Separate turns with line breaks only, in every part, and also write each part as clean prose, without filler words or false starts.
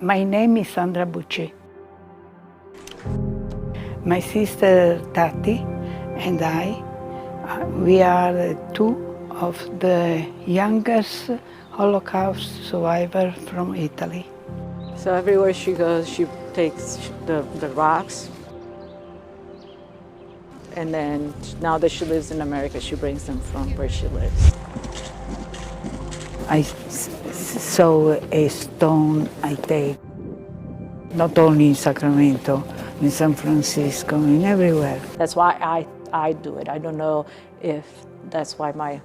My name is Sandra Bucci. My sister Tati and I, we are two of the youngest Holocaust survivors from Italy.
So everywhere she goes, she takes the rocks. And then now that she lives in America, she brings them from where she lives.
I saw a stone I take, not only in Sacramento, in San Francisco, in everywhere.
That's why I do it. I don't know if that's why my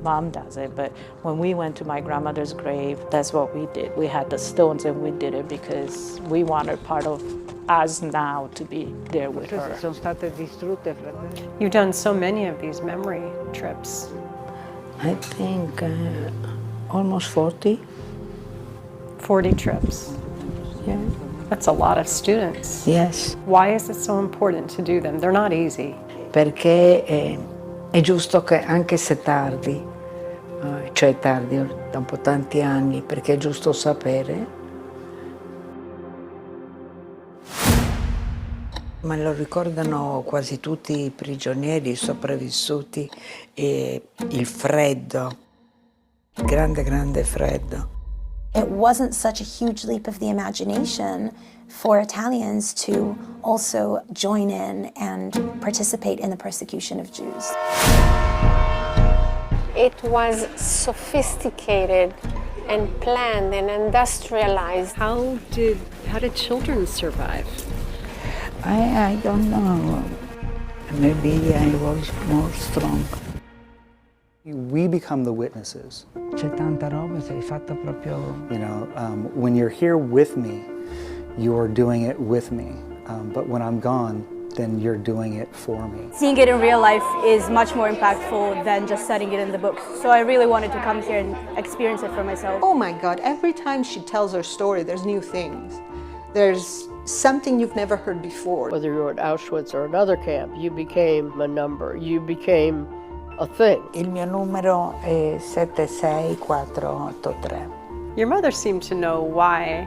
mom does it, but when we went to my grandmother's grave, that's what we did. We had the stones and we did it because we wanted part of us now to be there with her.
You've done so many of these memory trips.
I think almost 40.
40 trips.
Yeah.
That's a lot of students.
Yes.
Why is it so important to do them? They're not easy.
Perché è giusto che anche se tardi, cioè tardi dopo tanti anni, perché è giusto sapere. Ma lo ricordano quasi tutti i prigionieri, i sopravvissuti, e il freddo, grande, grande freddo.
It wasn't such a huge leap of the imagination for Italians to also join in and participate in the persecution of Jews.
It was sophisticated and planned and industrialized.
How did children survive?
I don't know. Maybe I was more strong.
We become the witnesses.
C'è tanta roba, sei fatta proprio.
You know, when you're here with me, you're doing it with me. But when I'm gone, then you're doing it for me.
Seeing it in real life is much more impactful than just studying it in the books. So I really wanted to come here and experience it for myself.
Oh my God, every time she tells her story, there's new things. There's something you've never heard before.
Whether you were at Auschwitz or another camp, you became a number. You became a thing.
Il mio numero è 76483.
Your mother seemed to know why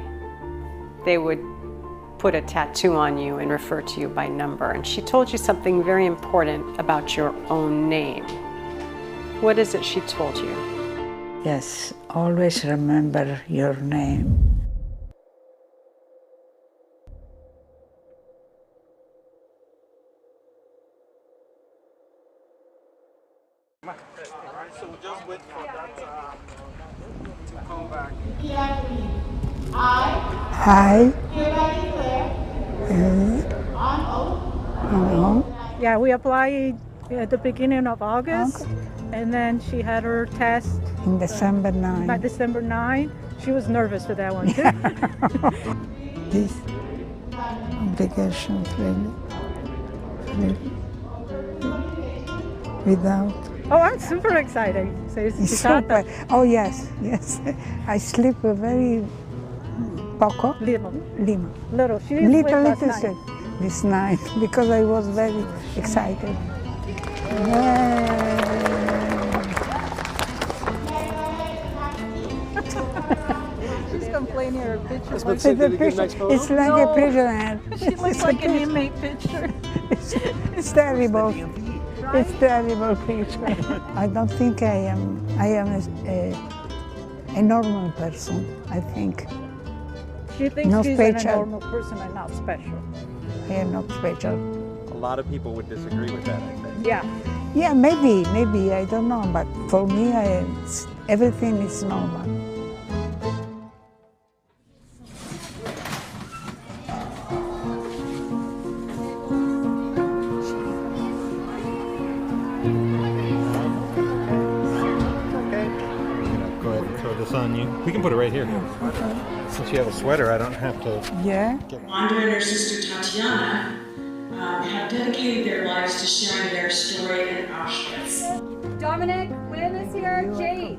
they would put a tattoo on you and refer to you by number. And she told you something very important about your own name. What is it she told you?
Yes, always remember your name.
So we'll just wait for that to come back.
I
Yeah, we applied at the beginning of August, and then she had her test
in December 9.
by December 9. She was nervous for that one too.
This obligation really without.
Oh, I'm super excited. So
It's super. Oh yes, yes. I sleep very poco.
Little.
Little.
She didn't sleep last
Little
night.
sleep this night because I was very excited.
She's complaining her picture.
It's like
It's like a prisoner.
She looks like an inmate picture.
It's terrible. It's terrible picture. I don't think I am a normal person, I think.
She thinks
No
she's
special.
a normal person and not special.
I am not special.
A lot of people would disagree with that, I think.
Yeah.
Yeah, maybe, I don't know, but for me, everything is normal.
On you. We can put it right here.
Okay.
Since you have a sweater, I don't have to.
Yeah.
Andrea and her sister Tatiana have dedicated their lives to sharing their story in Auschwitz.
Dominic, win this year, Jade.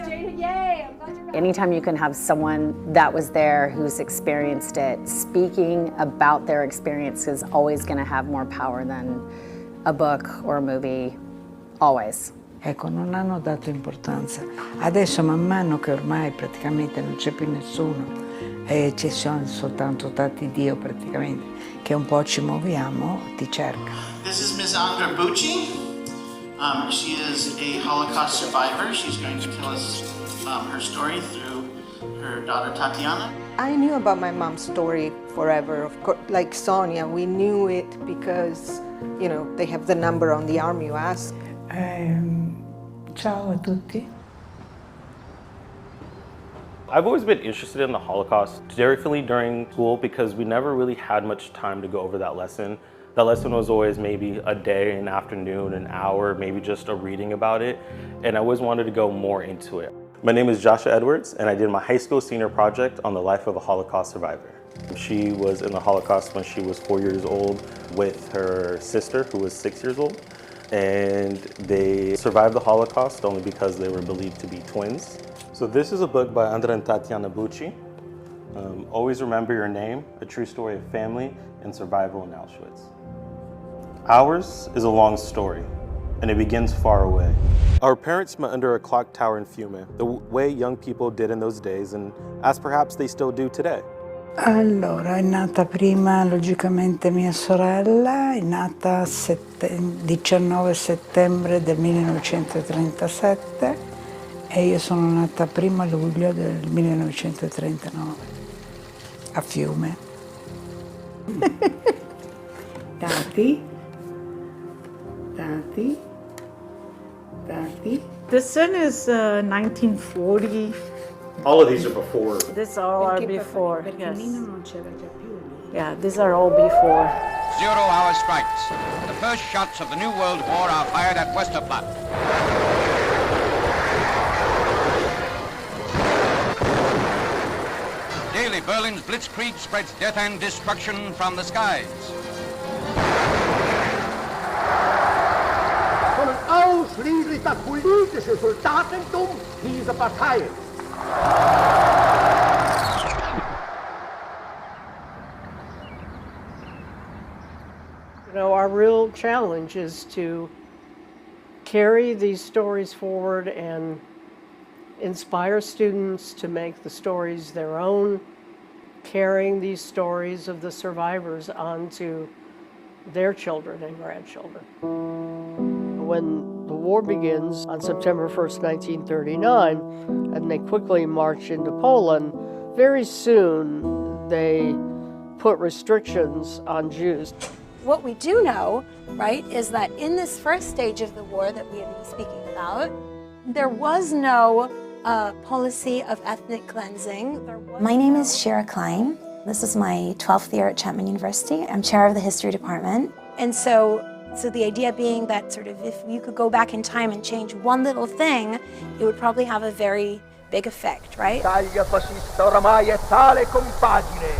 Jade, yay!
Anytime you can have someone that was there who's experienced it, speaking about their experience is always going to have more power than a book or a movie, always.
Ecco, non hanno dato importanza. Adesso, man mano che ormai praticamente non c'è più nessuno, e ci sono soltanto tanti Dio praticamente, che un po' ci muoviamo, ti cerca.
This is Ms. Andra Bucci. She is a Holocaust survivor. She's going to tell us her story through her daughter Tatiana.
I knew about my mom's story forever. Of course, like Sonia, we knew it because, you know, they have the number on the arm you ask.
Ciao a tutti.
I've always been interested in the Holocaust differently during school because we never really had much time to go over that lesson. That lesson was always maybe a day, an afternoon, an hour, maybe just a reading about it. And I always wanted to go more into it. My name is Joshua Edwards, and I did my high school senior project on the life of a Holocaust survivor. She was in the Holocaust when she was 4 years old with her sister, who was 6 years old. And they survived the Holocaust only because they were believed to be twins. So this is a book by Andra and Tatiana Bucci. Always Remember Your Name, a true story of family and survival in Auschwitz. Ours is a long story, and it begins far away. Our parents met under a clock tower in Fiume, the way young people did in those days, and as perhaps they still do today.
Allora, è nata prima logicamente mia sorella, è nata 19 settembre del 1937 e io sono nata 1 luglio del 1939 a Fiume. Tati.
This one is 1940.
All of these are before.
These all are before, yes. Yeah, these are all before.
0 hour strikes. The first shots of the New World War are fired at Westerplatte. Daily Berlin's blitzkrieg spreads death and destruction from the skies.
Von een ausschließlich das politische Soldatentum dieser Partei.
You know, our real challenge is to carry these stories forward and inspire students to make the stories their own, carrying these stories of the survivors onto their children and grandchildren. When the war begins on September 1st, 1939, and they quickly march into Poland, very soon they put restrictions on Jews.
What we do know, right, is that in this first stage of the war that we have been speaking about, there was no policy of ethnic cleansing. My name is Shira Klein. This is my 12th year at Chapman University. I'm chair of the history department. And so the idea being that sort of if you could go back in time and change one little thing, it would probably have a very big effect, right?
L'Italia fascista oramai è tale compagine,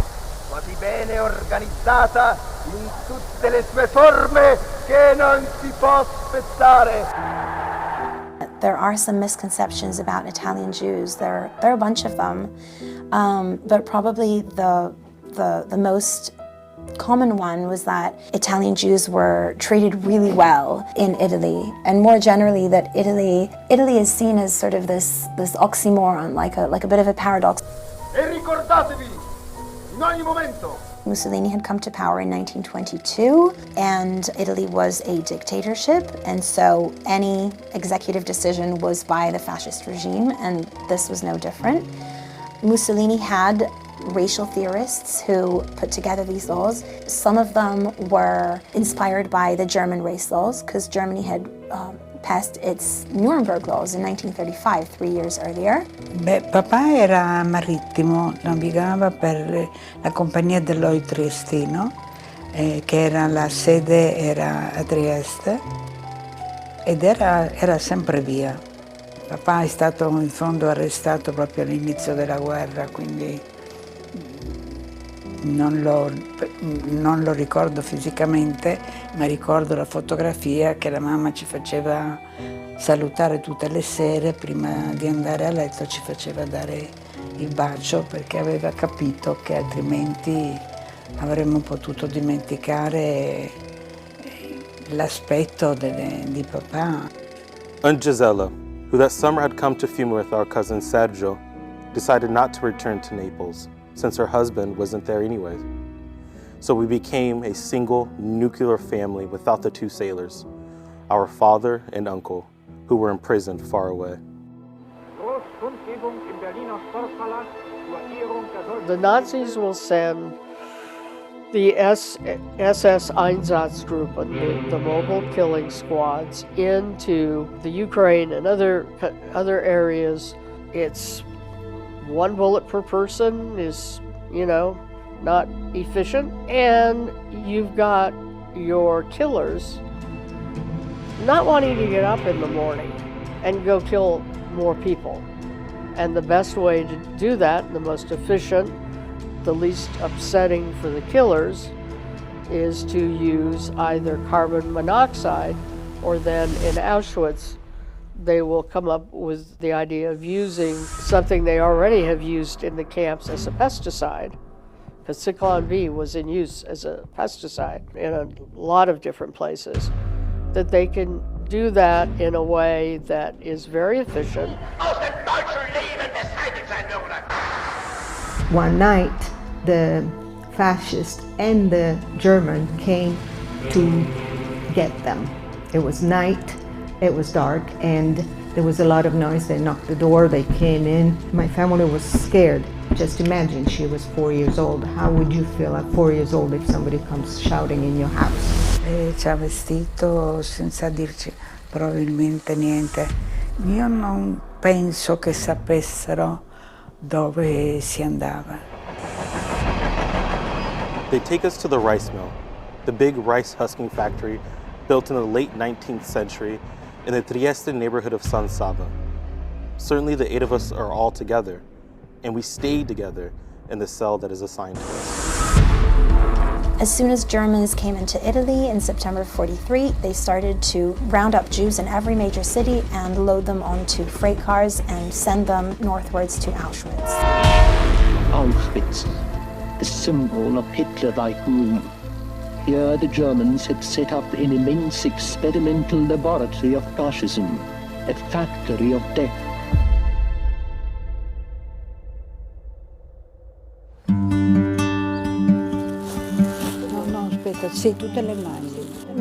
quasi bene organizzata in tutte le sue forme che non si può aspettare.
There are some misconceptions about Italian Jews. There are a bunch of them, but probably the most common one was that Italian Jews were treated really well in Italy, and more generally that Italy is seen as sort of this oxymoron, like a bit of a paradox.
E ricordatevi, in ogni momento.
Mussolini had come to power in 1922, and Italy was a dictatorship, and so any executive decision was by the fascist regime, and this was no different. Mussolini had racial theorists who put together these laws. Some of them were inspired by the German race laws, because Germany had passed its Nuremberg laws in 1935, 3 years earlier.
Beh, papà era marittimo, navigava per la compagnia del Lloyd Triestino, che era la sede era a Trieste, ed era sempre via. Papà è stato in fondo arrestato proprio all'inizio della guerra, quindi non lo ricordo fisicamente, ma ricordo la fotografia che la mamma ci faceva salutare tutte le sere, prima di andare a letto ci faceva dare il bacio perché aveva capito che altrimenti avremmo potuto dimenticare l'aspetto di papà.
And Gisella, who that summer had come to Fiume with our cousin Sergio, decided not to return to Naples. since her husband wasn't there anyway. So we became a single nuclear family without the two sailors, our father and uncle, who were imprisoned far away.
The Nazis will send the SS Einsatzgruppen, the mobile killing squads, into the Ukraine and other areas. It's one bullet per person is, not efficient. And you've got your killers not wanting to get up in the morning and go kill more people. And the best way to do that, the most efficient, the least upsetting for the killers, is to use either carbon monoxide, or then in Auschwitz they will come up with the idea of using something they already have used in the camps as a pesticide, because Zyklon B was in use as a pesticide in a lot of different places, that they can do that in a way that is very efficient.
One night, the fascists and the German came to get them. It was night, it was dark, and there was a lot of noise. They knocked the door, they came in. My family was scared. Just imagine, she was 4 years old. How would you feel at 4 years old if somebody comes shouting in your house?
Ci ha vestito senza dirci probabilmente niente. Io non penso che sapessero dove si andava.
They take us to the rice mill, the big rice husking factory built in the late 19th century in the Trieste neighborhood of San Saba. Certainly the 8 of us are all together, and we stayed together in the cell that is assigned to us.
As soon as Germans came into Italy in September 43, they started to round up Jews in every major city and load them onto freight cars and send them northwards to Auschwitz.
Auschwitz, the symbol of Hitler-like rule. Here the Germans had set up an immense experimental laboratory of fascism, a factory of death.
Sì, tutte le mani.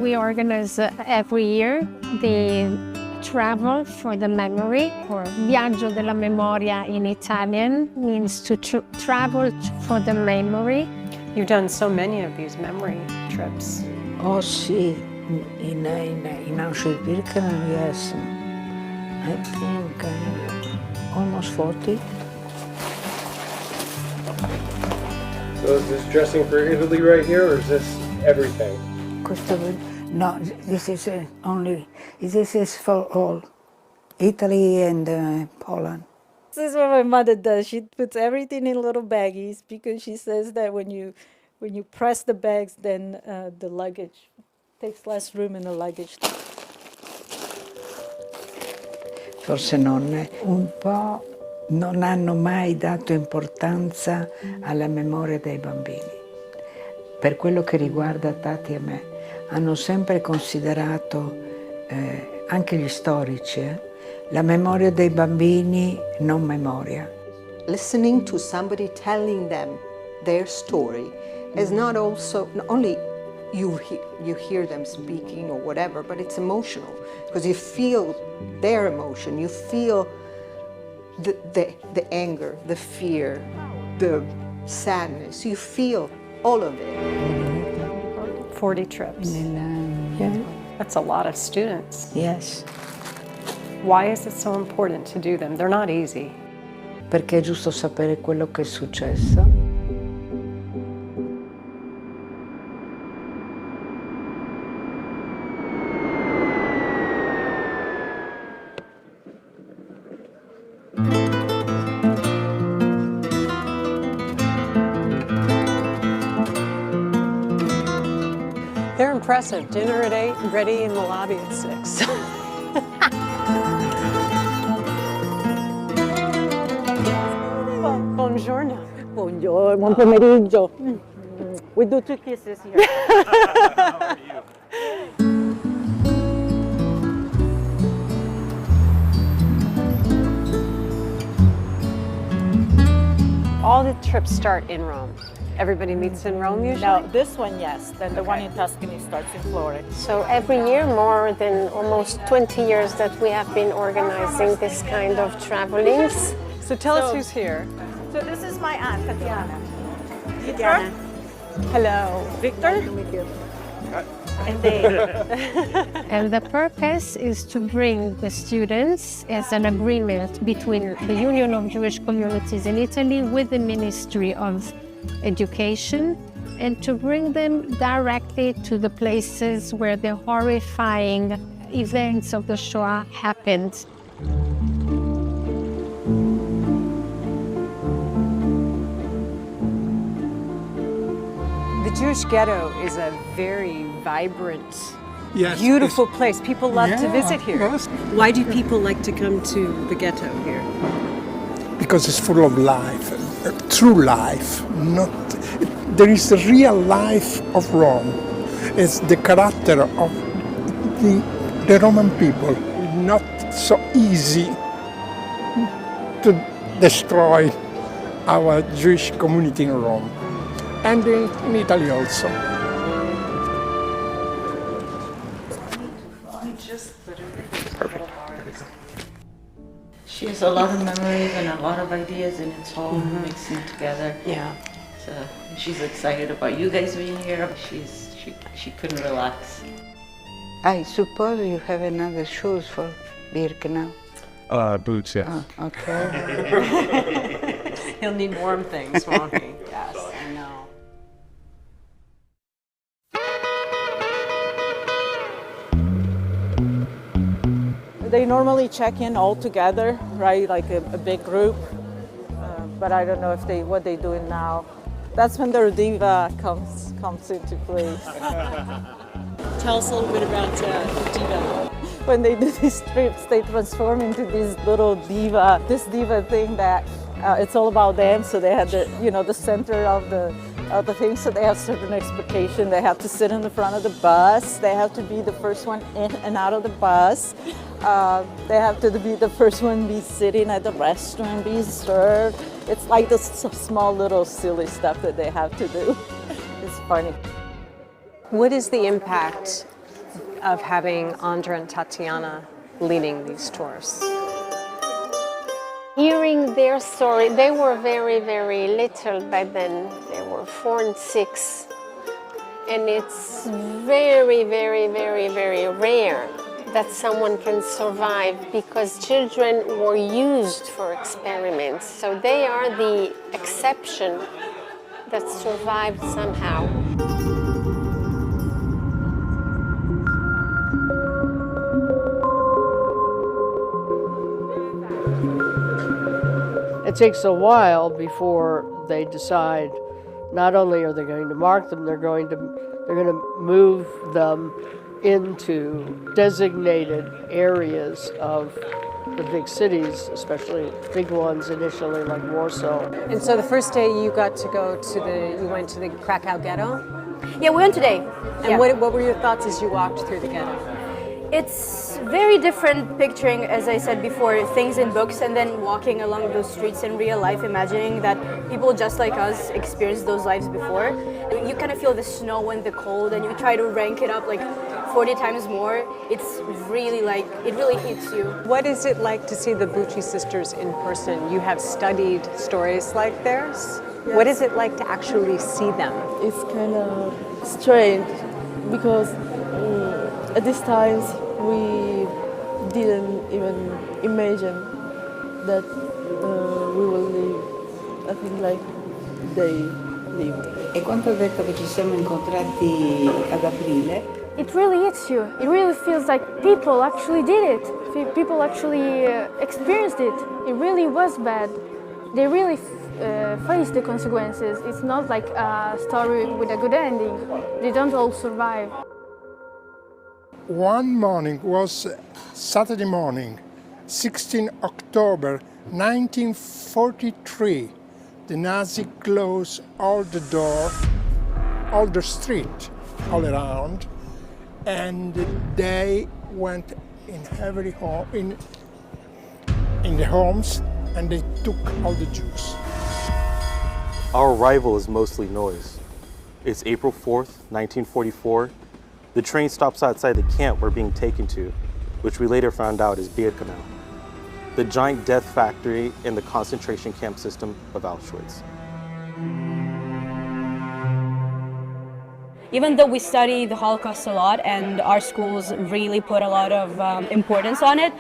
We organize every year the travel for the memory, or viaggio della memoria in Italian, means to travel for the memory.
You've done so many of these memory trips.
Oh sì, in Auschwitz-Birkenau, yes. I think almost 40.
So is this dressing for Italy right here, or is this everything?
No, this is this is for all. Italy and Poland.
This is what my mother does. She puts everything in little baggies because she says that when you press the bags, then the luggage takes less room in the luggage.
Forse un po' non hanno mai dato importanza alla memoria dei bambini. Per quello che riguarda Tati e me, hanno sempre considerato, anche gli storici, la memoria dei bambini non memoria.
Listening to somebody telling them their story is not only you hear them speaking or whatever, but it's emotional, because you feel their emotion, you feel the anger, the fear, the sadness, you feel all of it.
40 trips.
Yeah.
That's a lot of students.
Yes.
Why is it so important to do them? They're not easy.
Perché è giusto sapere quello che è successo.
They're impressive. Dinner at 8, ready in the lobby at 6. Buongiorno.
Buongiorno, buon pomeriggio. We do 2 kisses here.
How are you?
All the trips start in Rome? Everybody meets in Rome usually?
No, this one, yes. Then the one in Tuscany starts in Florence.
So every year, more than almost 20 years that we have been organizing this kind of travelings.
So tell us who's here.
So this is my aunt, Tatiana.
Tatiana. Hello.
Victor.
Nice to meet you.
And Dave.
And the purpose is to bring the students as an agreement between the Union of Jewish Communities in Italy with the Ministry of Education, and to bring them directly to the places where the horrifying events of the Shoah happened.
The Jewish ghetto is a very vibrant,
Yes,
beautiful place. People love to visit here.
Yes.
Why do people like to come to the ghetto here?
Because it's full of life, true life. There is the real life of Rome. It's the character of the Roman people. Not so easy to destroy our Jewish community in Rome. And in Italy also.
She has a lot of memories and a lot of ideas, and it's all mixing together.
Yeah.
So she's excited about you guys being here. She couldn't relax. I suppose you have another shoes for Birk now.
Boots, yes.
Oh, okay.
He'll need warm things, won't he? Yes, I know.
They normally check in all together, right? Like a big group. But I don't know if what they're doing now. That's when their diva comes into place.
Tell us a little bit about the diva.
When they do these trips, they transform into this little diva, this diva thing that it's all about them. So they have the center of the thing. So they have certain expectation. They have to sit in the front of the bus. They have to be the first one in and out of the bus. They have to be the first one be sitting at the restaurant, be served. It's like this small little silly stuff that they have to do. It's funny.
What is the impact of having Andra and Tatiana leading these tours?
Hearing their story, they were very, very little by then. They were 4 and 6. And it's very, very, very, very rare that someone can survive, because children were used for experiments. So they are the exception that survived somehow.
It takes a while before they decide not only are they going to mark them, they're going to move them into designated areas of the big cities, especially big ones initially like Warsaw.
And so the first day you got to go to you went to the Krakow ghetto?
Yeah, we went today.
And
Yeah.
what were your thoughts as you walked through the ghetto?
It's very different picturing, as I said before, things in books and then walking along those streets in real life, imagining that people just like us experienced those lives before. You kind of feel the snow and the cold, and you try to rank it up like 40 times more. It's really it really hits you.
What is it like to see the Bucci sisters in person? You have studied stories like theirs.
Yes.
What is it like to actually see them?
It's kind of strange because at this time we didn't even imagine that we will live, I think, like they live.
E quando ho detto che ci siamo incontrati ad aprile,
It really hits you. It really feels like people actually did it. People actually experienced it. It really was bad. They really faced the consequences. It's not like a story with a good ending. They don't all survive.
One morning was Saturday morning, 16 October 1943. The Nazi closed all the door, all the street, all around, and they went in every home, in the homes, and they took all the Jews.
Our arrival is mostly noise. It's April 4th, 1944. The train stops outside the camp we're being taken to, which we later found out is Birkenau, the giant death factory in the concentration camp system of Auschwitz.
Even though we study the Holocaust a lot and our schools really put a lot of importance on it,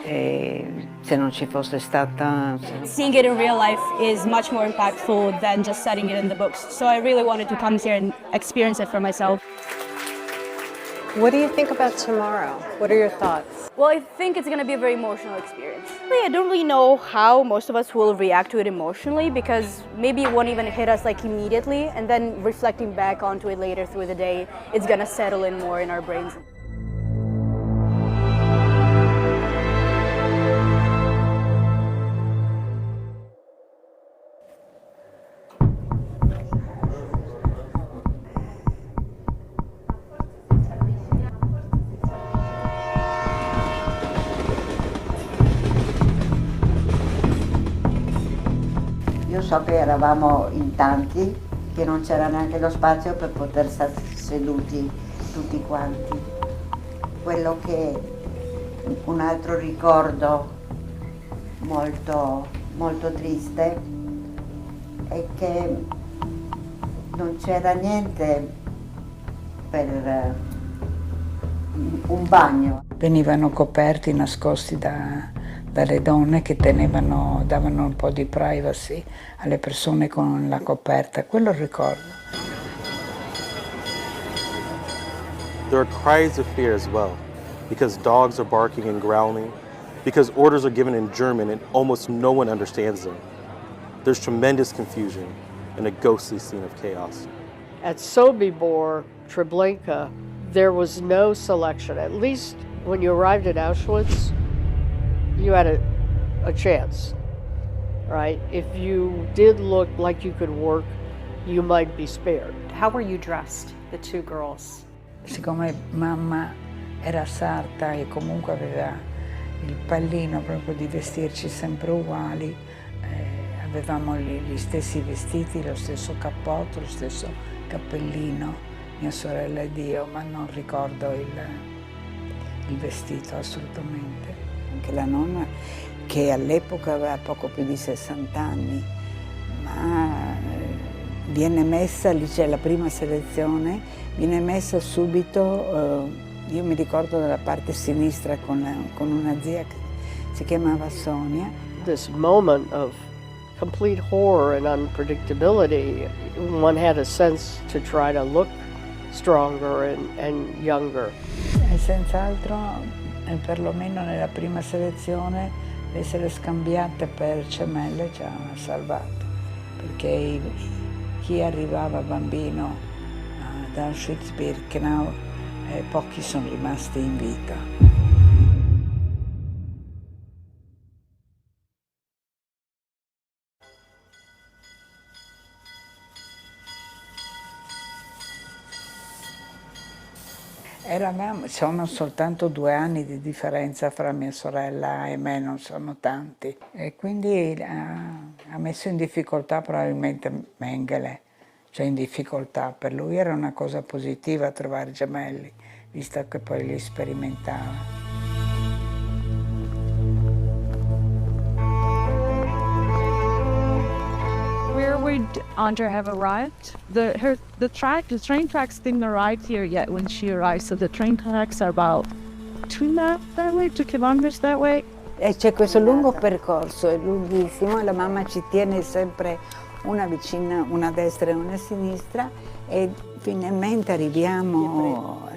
Se non ci fosse stata...
seeing it in real life is much more impactful than just studying it in the books. So I really wanted to come here and experience it for myself.
What do you think about tomorrow? What are your thoughts?
Well, I think it's going to be a very emotional experience. I don't really know how most of us will react to it emotionally because maybe it won't even hit us like immediately, and then reflecting back onto it later through the day, it's going to settle in more in our brains.
Io so che eravamo in tanti, che non c'era neanche lo spazio per poter stare seduti tutti quanti. Quello che un altro ricordo molto, molto triste è che non c'era niente per un bagno.
Venivano coperti, nascosti dalle donne che davano un po' di privacy alle persone con la coperta, quello ricordo.
There are cries of fear as well, because dogs are barking and growling, because orders are given in German and almost no one understands them. There's tremendous confusion and a ghostly scene of chaos.
At Sobibor, Treblinka, there was no selection. At least when you arrived at Auschwitz, you had a chance, right? If you did look like you could work, you might be spared.
How were you dressed, the two girls?
Siccome mamma era sarta e comunque aveva il pallino proprio di vestirci sempre uguali, avevamo gli stessi vestiti, lo stesso cappotto, lo stesso cappellino, mia sorella ed io, ma non ricordo il vestito assolutamente. Anche la nonna, che all'epoca aveva poco più di 60 anni, ma viene messa, lì c'è la prima selezione, viene messa subito, io mi ricordo dalla parte sinistra con una zia che si chiamava Sonia.
This moment of complete horror and unpredictability, one had a sense to try to look stronger and younger.
E senz'altro, perlomeno nella prima selezione, essere scambiate per gemelle ci ha salvato, perché chi arrivava bambino ad Auschwitz-Birkenau, pochi sono rimasti in vita. Sono soltanto 2 anni di differenza fra mia sorella e me, non sono tanti. E quindi ha messo in difficoltà probabilmente Mengele, cioè in difficoltà. Per lui era una cosa positiva trovare gemelli, visto che poi li sperimentava.
Where would Andrea have arrived? The train tracks didn't arrive here yet when she arrived, so the train tracks are about 2 kilometers that way.
E c'è questo lungo percorso, è lunghissimo, e la mamma ci tiene sempre una vicina, una a destra e una a sinistra, e finalmente arriviamo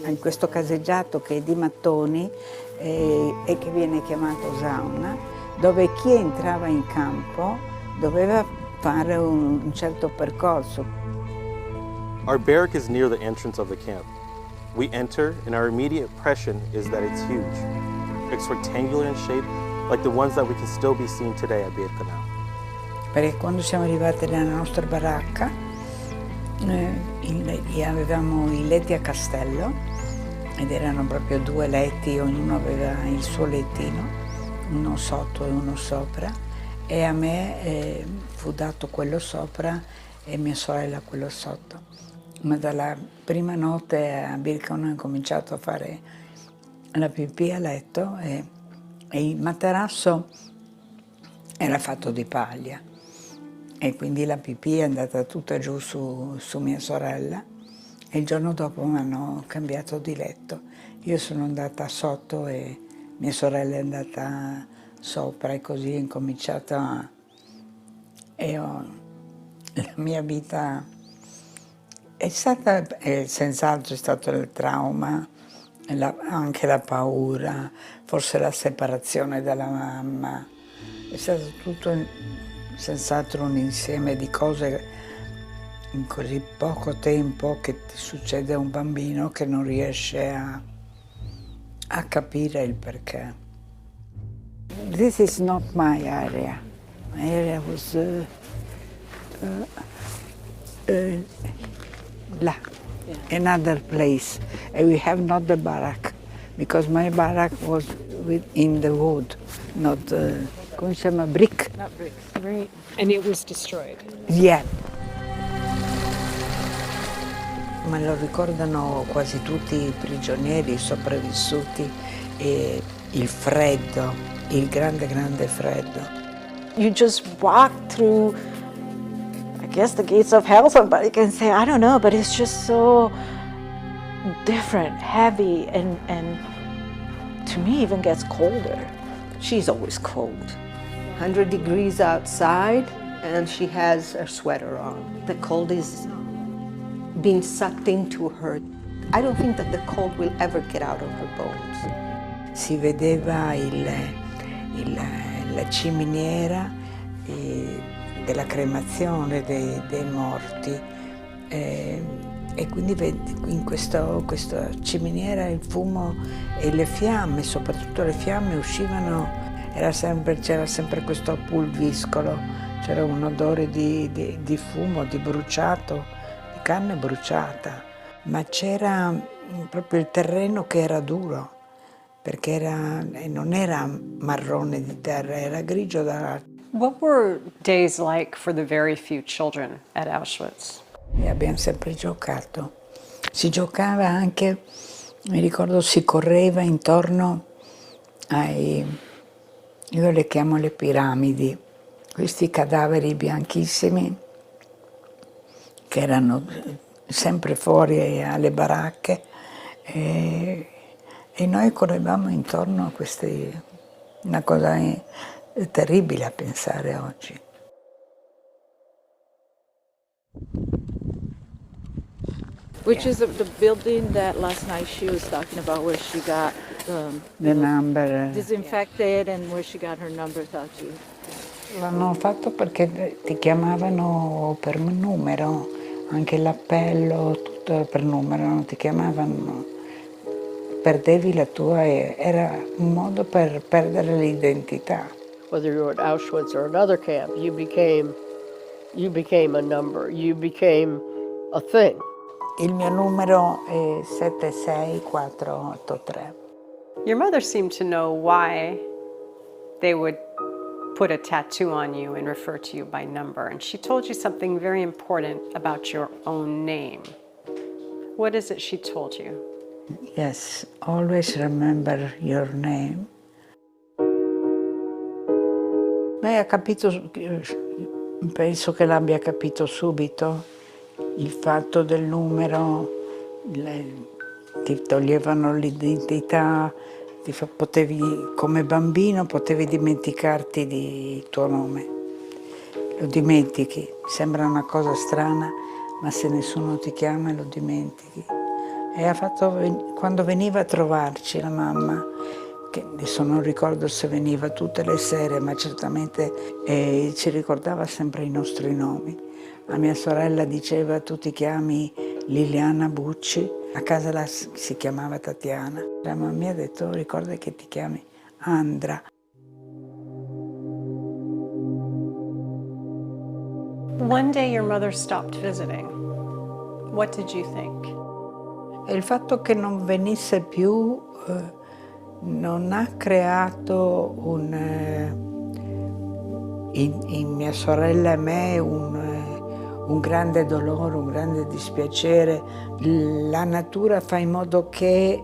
in questo caseggiato che è di mattoni e che viene chiamato sauna, dove chi entrava in campo doveva fare un certo percorso.
Our barrack is near the entrance of the camp. We enter, and our immediate impression is that it's huge. It's rectangular in shape, like the ones that we can still be seen today at Birkenau.
Perché quando siamo arrivati nella nostra baracca avevamo i letti a castello, ed erano proprio 2 letti, ognuno aveva il suo lettino, uno sotto e uno sopra, e a me fu dato quello sopra e mia sorella quello sotto. Ma dalla prima notte a Birkenau ho cominciato a fare la pipì a letto e il materasso era fatto di paglia e quindi la pipì è andata tutta giù su mia sorella e il giorno dopo mi hanno cambiato di letto. Io sono andata sotto e mia sorella è andata sopra e così ho incominciato la mia vita è stata, senz'altro è stato il trauma, anche la paura, forse la separazione dalla mamma, è stato tutto senz'altro un insieme di cose in così poco tempo che ti succede a un bambino che non riesce a capire il perché. This is not my area. My area was là, another place. And we have not the barrack, because my barrack was in the wood, not, come si chiama, brick?
Not bricks. Right. And it was destroyed.
Yeah. Me lo ricordano quasi tutti i prigionieri, i sopravvissuti, e il freddo, il grande, grande freddo.
You just walk through, I guess, the gates of hell, somebody can say, I don't know, but it's just so different, heavy, and to me even gets colder.
She's always cold. 100 degrees outside and she has her sweater on. The cold is being sucked into her. I don't think that the cold will ever get out of her bones.
Si vedeva la ciminiera della cremazione dei morti e quindi in questa ciminiera il fumo e le fiamme, soprattutto le fiamme uscivano, c'era sempre questo pulviscolo, c'era un odore di fumo, di bruciato, di carne bruciata, ma c'era proprio il terreno che era duro, perché non era marrone di terra, era grigio dall'alto.
What were days like for the very few children at Auschwitz?
E abbiamo sempre giocato. Si giocava anche, mi ricordo, si correva intorno io le chiamo le piramidi, questi cadaveri bianchissimi che erano sempre fuori alle baracche e noi correvamo intorno a questi, una cosa terribile a pensare oggi.
Which is the building that last night she was talking about, where she got
The number.
disinfected and where she got her number, thought you.
L'hanno fatto perché ti chiamavano per numero, anche l'appello, tutto per numero, non ti chiamavano, perdevi la tua, era un modo per perdere l'identità.
Whether you were at Auschwitz or another camp, you became a number, you became a thing.
Il mio numero è 76483.
Your mother seemed to know why they would put a tattoo on you and refer to you by number. And she told you something very important about your own name. What is it she told you?
Yes, always remember your name. Beh, ha capito, penso che l'abbia capito subito, il fatto del numero, ti toglievano l'identità, come bambino potevi dimenticarti di tuo nome, lo dimentichi, sembra una cosa strana, ma se nessuno ti chiama lo dimentichi. E ha fatto, quando veniva a trovarci la mamma, che adesso non ricordo se veniva tutte le sere, ma certamente ci ricordava sempre i nostri nomi. A mia sorella diceva: tu ti chiami Liliana Bucci, a casa si chiamava Tatiana. La mamma mi ha detto: ricorda che ti chiami Andra.
One day your mother stopped visiting. What did you think?
E il fatto che non venisse più non ha creato in mia sorella e me un grande dolore, un grande dispiacere. La natura fa in modo che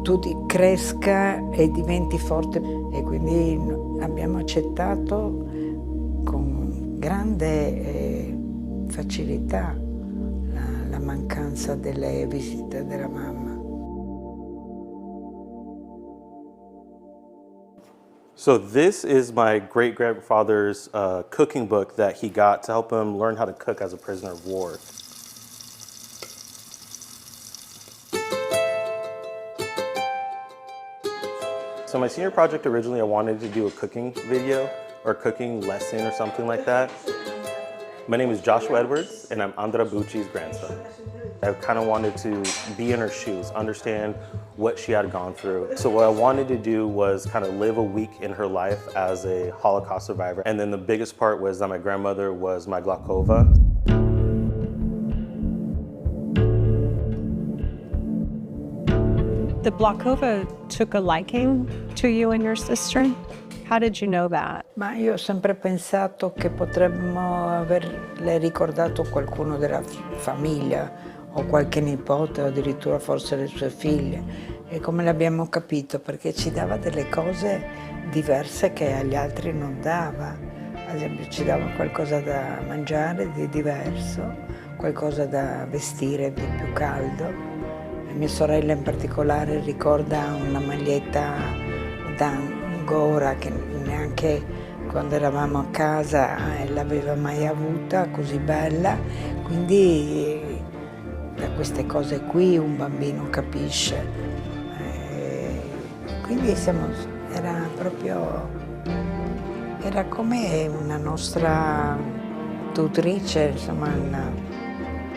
tu cresca e diventi forte, e quindi abbiamo accettato con grande facilità la mancanza delle visite della mamma.
So this is my great-grandfather's cooking book that he got to help him learn how to cook as a prisoner of war. So my senior project, originally I wanted to do a cooking video or a cooking lesson or something like that. My name is Joshua Edwards and I'm Andra Bucci's grandson. I kind of wanted to be in her shoes, understand what she had gone through. So what I wanted to do was kind of live a week in her life as a Holocaust survivor. And then the biggest part was that my grandmother was my Glakova.
The Glakova took a liking to you and your sister? How did you know that?
Ma io ho sempre pensato che potremmo averle ricordato qualcuno della famiglia, o qualche nipote, o addirittura forse le sue figlie. E come l'abbiamo capito? Perché ci dava delle cose diverse che agli altri non dava. Ad esempio ci dava qualcosa da mangiare di diverso, qualcosa da vestire di più caldo. E mia sorella in particolare ricorda una maglietta d'angora che neanche quando eravamo a casa l'aveva mai avuta, così bella. Quindi da queste cose qui un bambino capisce. Quindi era come una nostra tutrice, insomma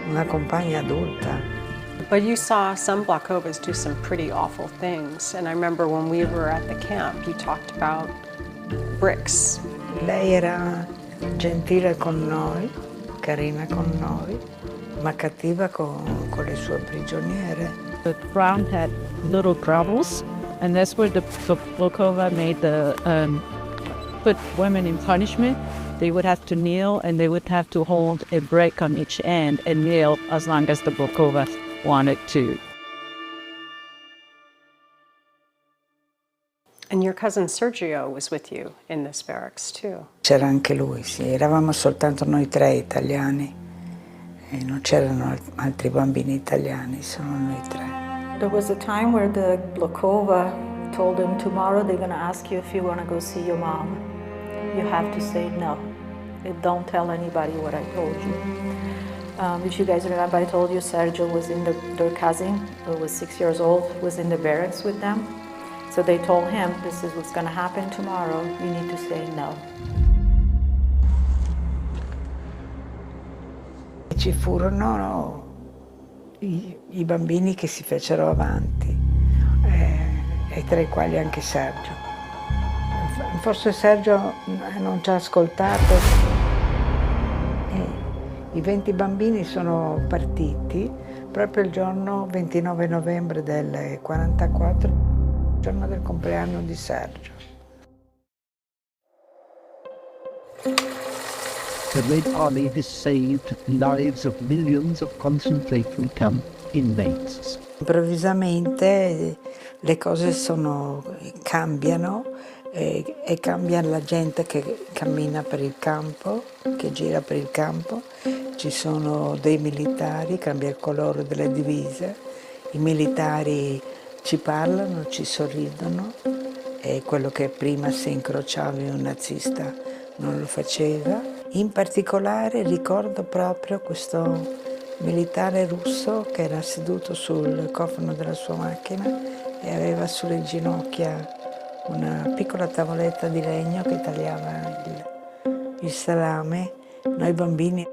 una compagna adulta.
But you saw some Glakovas do some pretty awful things. And I remember when we were at the camp, you talked about bricks.
Lei era gentile con noi, carina con noi, ma cattiva con le sue prigioniere.
The ground had little gravels, and that's where the Glakova made put women in punishment. They would have to kneel, and they would have to hold a brick on each end and kneel as long as the Glakova wanted to.
And your cousin Sergio was with you in this barracks too.
C'era anche lui, sì. Eravamo soltanto noi tre italiani e non c'erano altri bambini italiani, solo noi tre.
There was a time where the Glakova told him, tomorrow they're going to ask you if you want to go see your mom. You have to say no. Don't tell anybody what I told you. If you guys remember, I told you Sergio was their cousin, who was 6 years old, was in the barracks with them. So they told him, this is what's going to happen tomorrow. You need to say no.
Ci furono i bambini che si fecero avanti, e tra i quali anche Sergio. Forse Sergio non ci ha ascoltato. I 20 bambini sono partiti proprio il giorno 29 novembre del 44, il giorno del compleanno di Sergio.
The Red Army has saved the lives of millions of concentration camp inmates.
Improvvisamente le cose cambiano e cambia la gente che cammina per il campo, che gira per il campo. Ci sono dei militari, cambia il colore delle divise, i militari ci parlano, ci sorridono, e quello che prima se incrociavi un nazista non lo faceva. In particolare ricordo proprio questo militare russo che era seduto sul cofano della sua macchina e aveva sulle ginocchia una piccola tavoletta di legno che tagliava il salame. Noi bambini.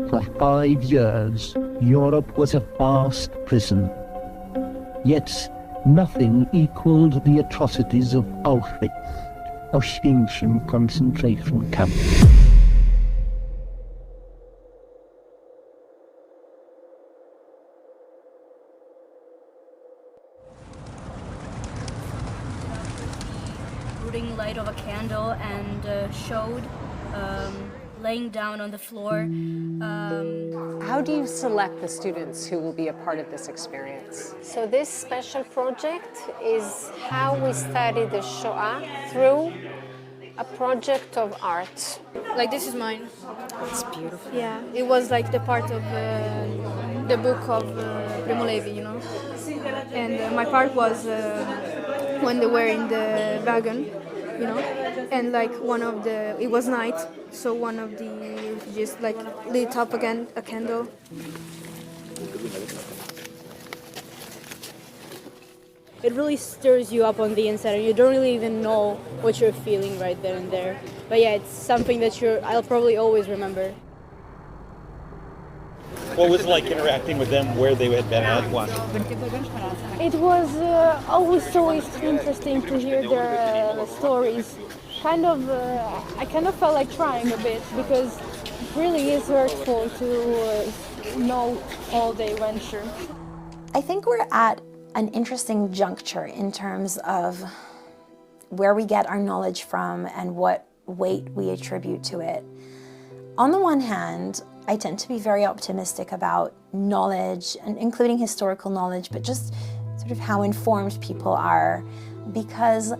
For 5 years, Europe was a vast prison. Yet nothing equaled the atrocities of Auschwitz, Auschwitz concentration camp.
Light of a candle and showed laying down on the floor.
How do you select the students who will be a part of this experience?
So this special project is how we study the Shoah through a project of art.
Like this is mine.
It's beautiful.
Yeah, it was like the part of the book of Primo Levi, you know. And my part was when they were in the wagon, you know. And like it was night, so one of the refugees like lit up again a candle. It really stirs you up on the inside, and you don't really even know what you're feeling right then and there. But yeah, it's something that I'll probably always remember.
What was it like interacting with them where they had been at once?
It was always so interesting to hear their stories. I kind of felt like crying a bit because it really is hurtful to know all they went through.
I think we're at an interesting juncture in terms of where we get our knowledge from and what weight we attribute to it. On the one hand, I tend to be very optimistic about knowledge, and including historical knowledge, but just sort of how informed people are, because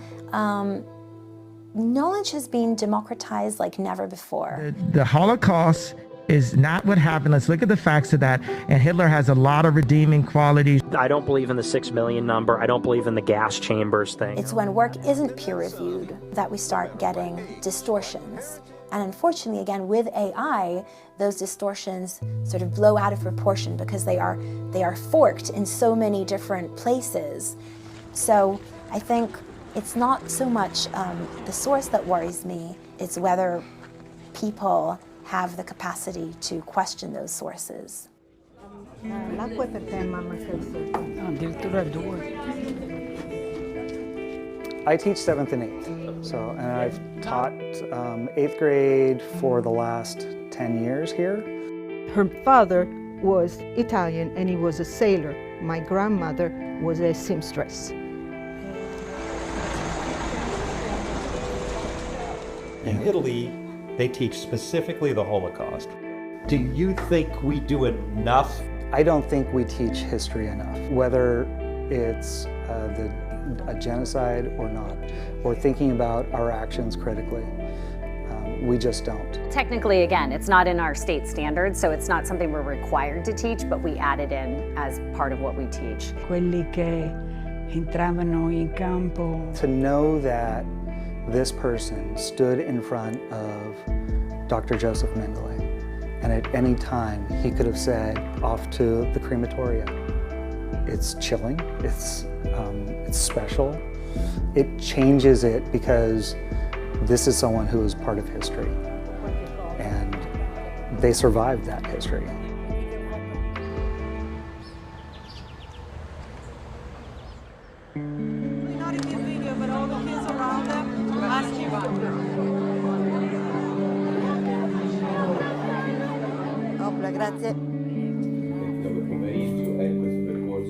knowledge has been democratized like never before.
The Holocaust is not what happened. Let's look at the facts of that. And Hitler has a lot of redeeming qualities.
I don't believe in the 6 million number. I don't believe in the gas chambers thing.
It's when work isn't peer-reviewed that we start getting distortions. And unfortunately, again, with AI, those distortions sort of blow out of proportion because they are forked in so many different places. So I think it's not so much the source that worries me, it's whether people have the capacity to question those sources.
L'acqua per te, mamma,
Addirittura 2.
I teach 7th and 8th, and I've taught 8th grade for the last 10 years here.
Her father was Italian and he was a sailor. My grandmother was a seamstress.
In Italy, they teach specifically the Holocaust. Do you think we do enough?
I don't think we teach history enough, whether it's a genocide or not, or thinking about our actions critically. We just don't.
Technically, again, it's not in our state standards, so it's not something we're required to teach, but we add it in as part of what we teach.
Quelli che entravano in campo.
To know that this person stood in front of Dr. Joseph Mengele, and at any time he could have said, off to the crematoria. It's chilling, it's special. It changes it because this is someone who is part of history, and they survived that history.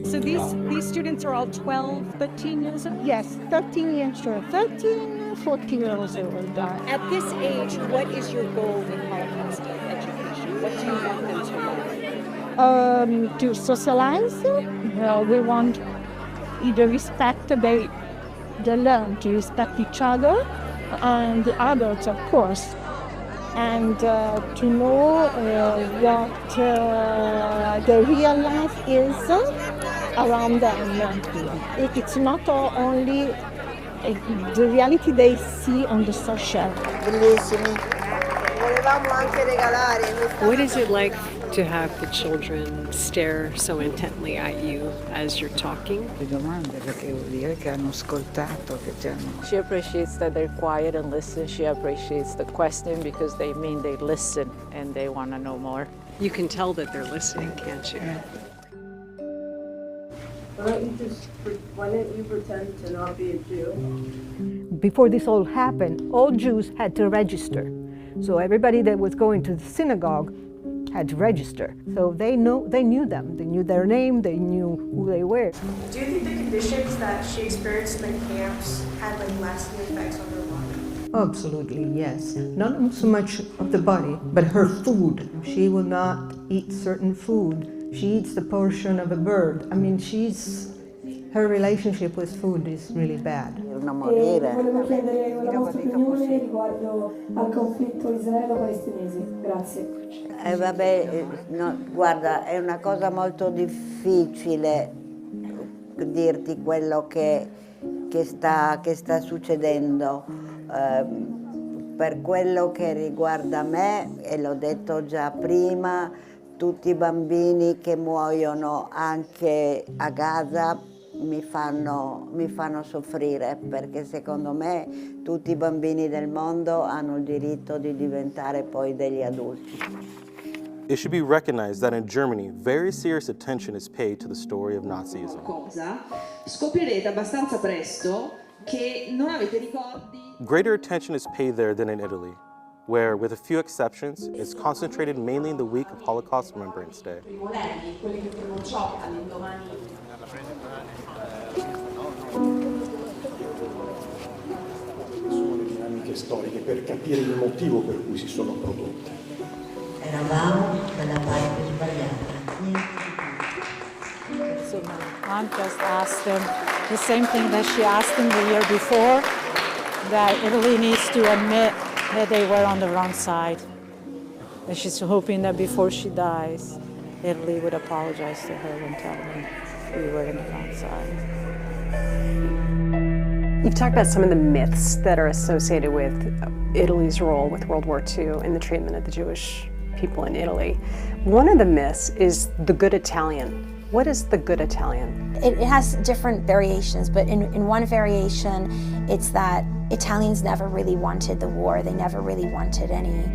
So these students are all 12, 13 years old?
Yes, 13 years old, 14 years old.
At this age, what is your goal in Holocaust education? What do you want them to learn?
To socialize, we want the respect, they learn to respect each other and the adults, of course, and to know what the real life is around them. It's not only the reality they see on the social.
What is it like to have the children stare so intently at you as you're talking?
She appreciates that they're quiet and listen. She appreciates the question because they mean they listen and they want to know more.
You can tell that they're listening, can't you?
Why didn't you pretend to not be a Jew?
Before this all happened, all Jews had to register. So everybody that was going to the synagogue had to register. So they knew them. They knew their name, they knew who they were.
Do you think the conditions that she experienced in the camps had like lasting effects on her life?
Absolutely, yes. Not so much of the body, but her food. She will not eat certain food. She eats the portion of a bird. I mean, her relationship with food is really bad.
Volevo chiedere la vostra opinione riguardo al conflitto israelo-palestinese. Grazie.
Vabbè, no, guarda, è una cosa molto difficile dirti quello che sta succedendo. Per quello che riguarda me, e l'ho detto già prima, tutti i bambini che muoiono anche a Gaza mi fanno soffrire, perché secondo me tutti i bambini del mondo hanno il diritto di diventare poi degli adulti.
It should be recognized that in Germany, very serious attention is paid to the story of Nazism.
Scoprirete abbastanza presto che non avete ricordi.
Greater attention is paid there than in Italy, where, with a few exceptions, it's concentrated mainly in the week of Holocaust Remembrance Day.
I modelli, quelli che fanno ciò all'indomani.
Sono le dinamiche storiche per capire il motivo per cui si sono prodotte.
Eravamo dalla parte sbagliata.
So my aunt just asked him the same thing that she asked him the year before, that Italy needs to admit that they were on the wrong side. And she's hoping that before she dies, Italy would apologize to her and tell them we were on the wrong side.
You've talked about some of the myths that are associated with Italy's role with World War II in the treatment of the Jewish people in Italy. One of the myths is the good Italian. What is the good Italian?
It has different variations, but in one variation, it's that Italians never really wanted the war. They never really wanted any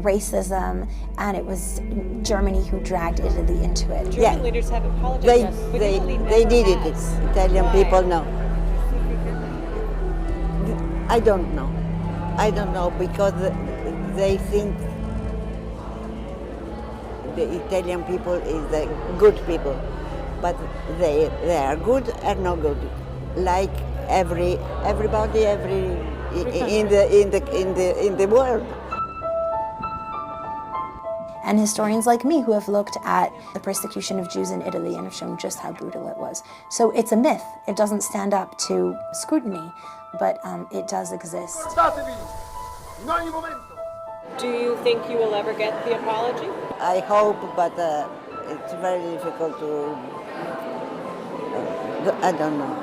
racism, and it was Germany who dragged Italy into it.
German leaders have apologized.
They did it. Italian people know. I don't know. I don't know, because they think the Italian people is the good people, but they are good or not good, like everybody in the world.
And historians like me who have looked at the persecution of Jews in Italy and have shown just how brutal it was. So it's a myth. It doesn't stand up to scrutiny, but it does exist.
Do you think you will ever get the apology?
I hope, but it's very difficult to, I don't know.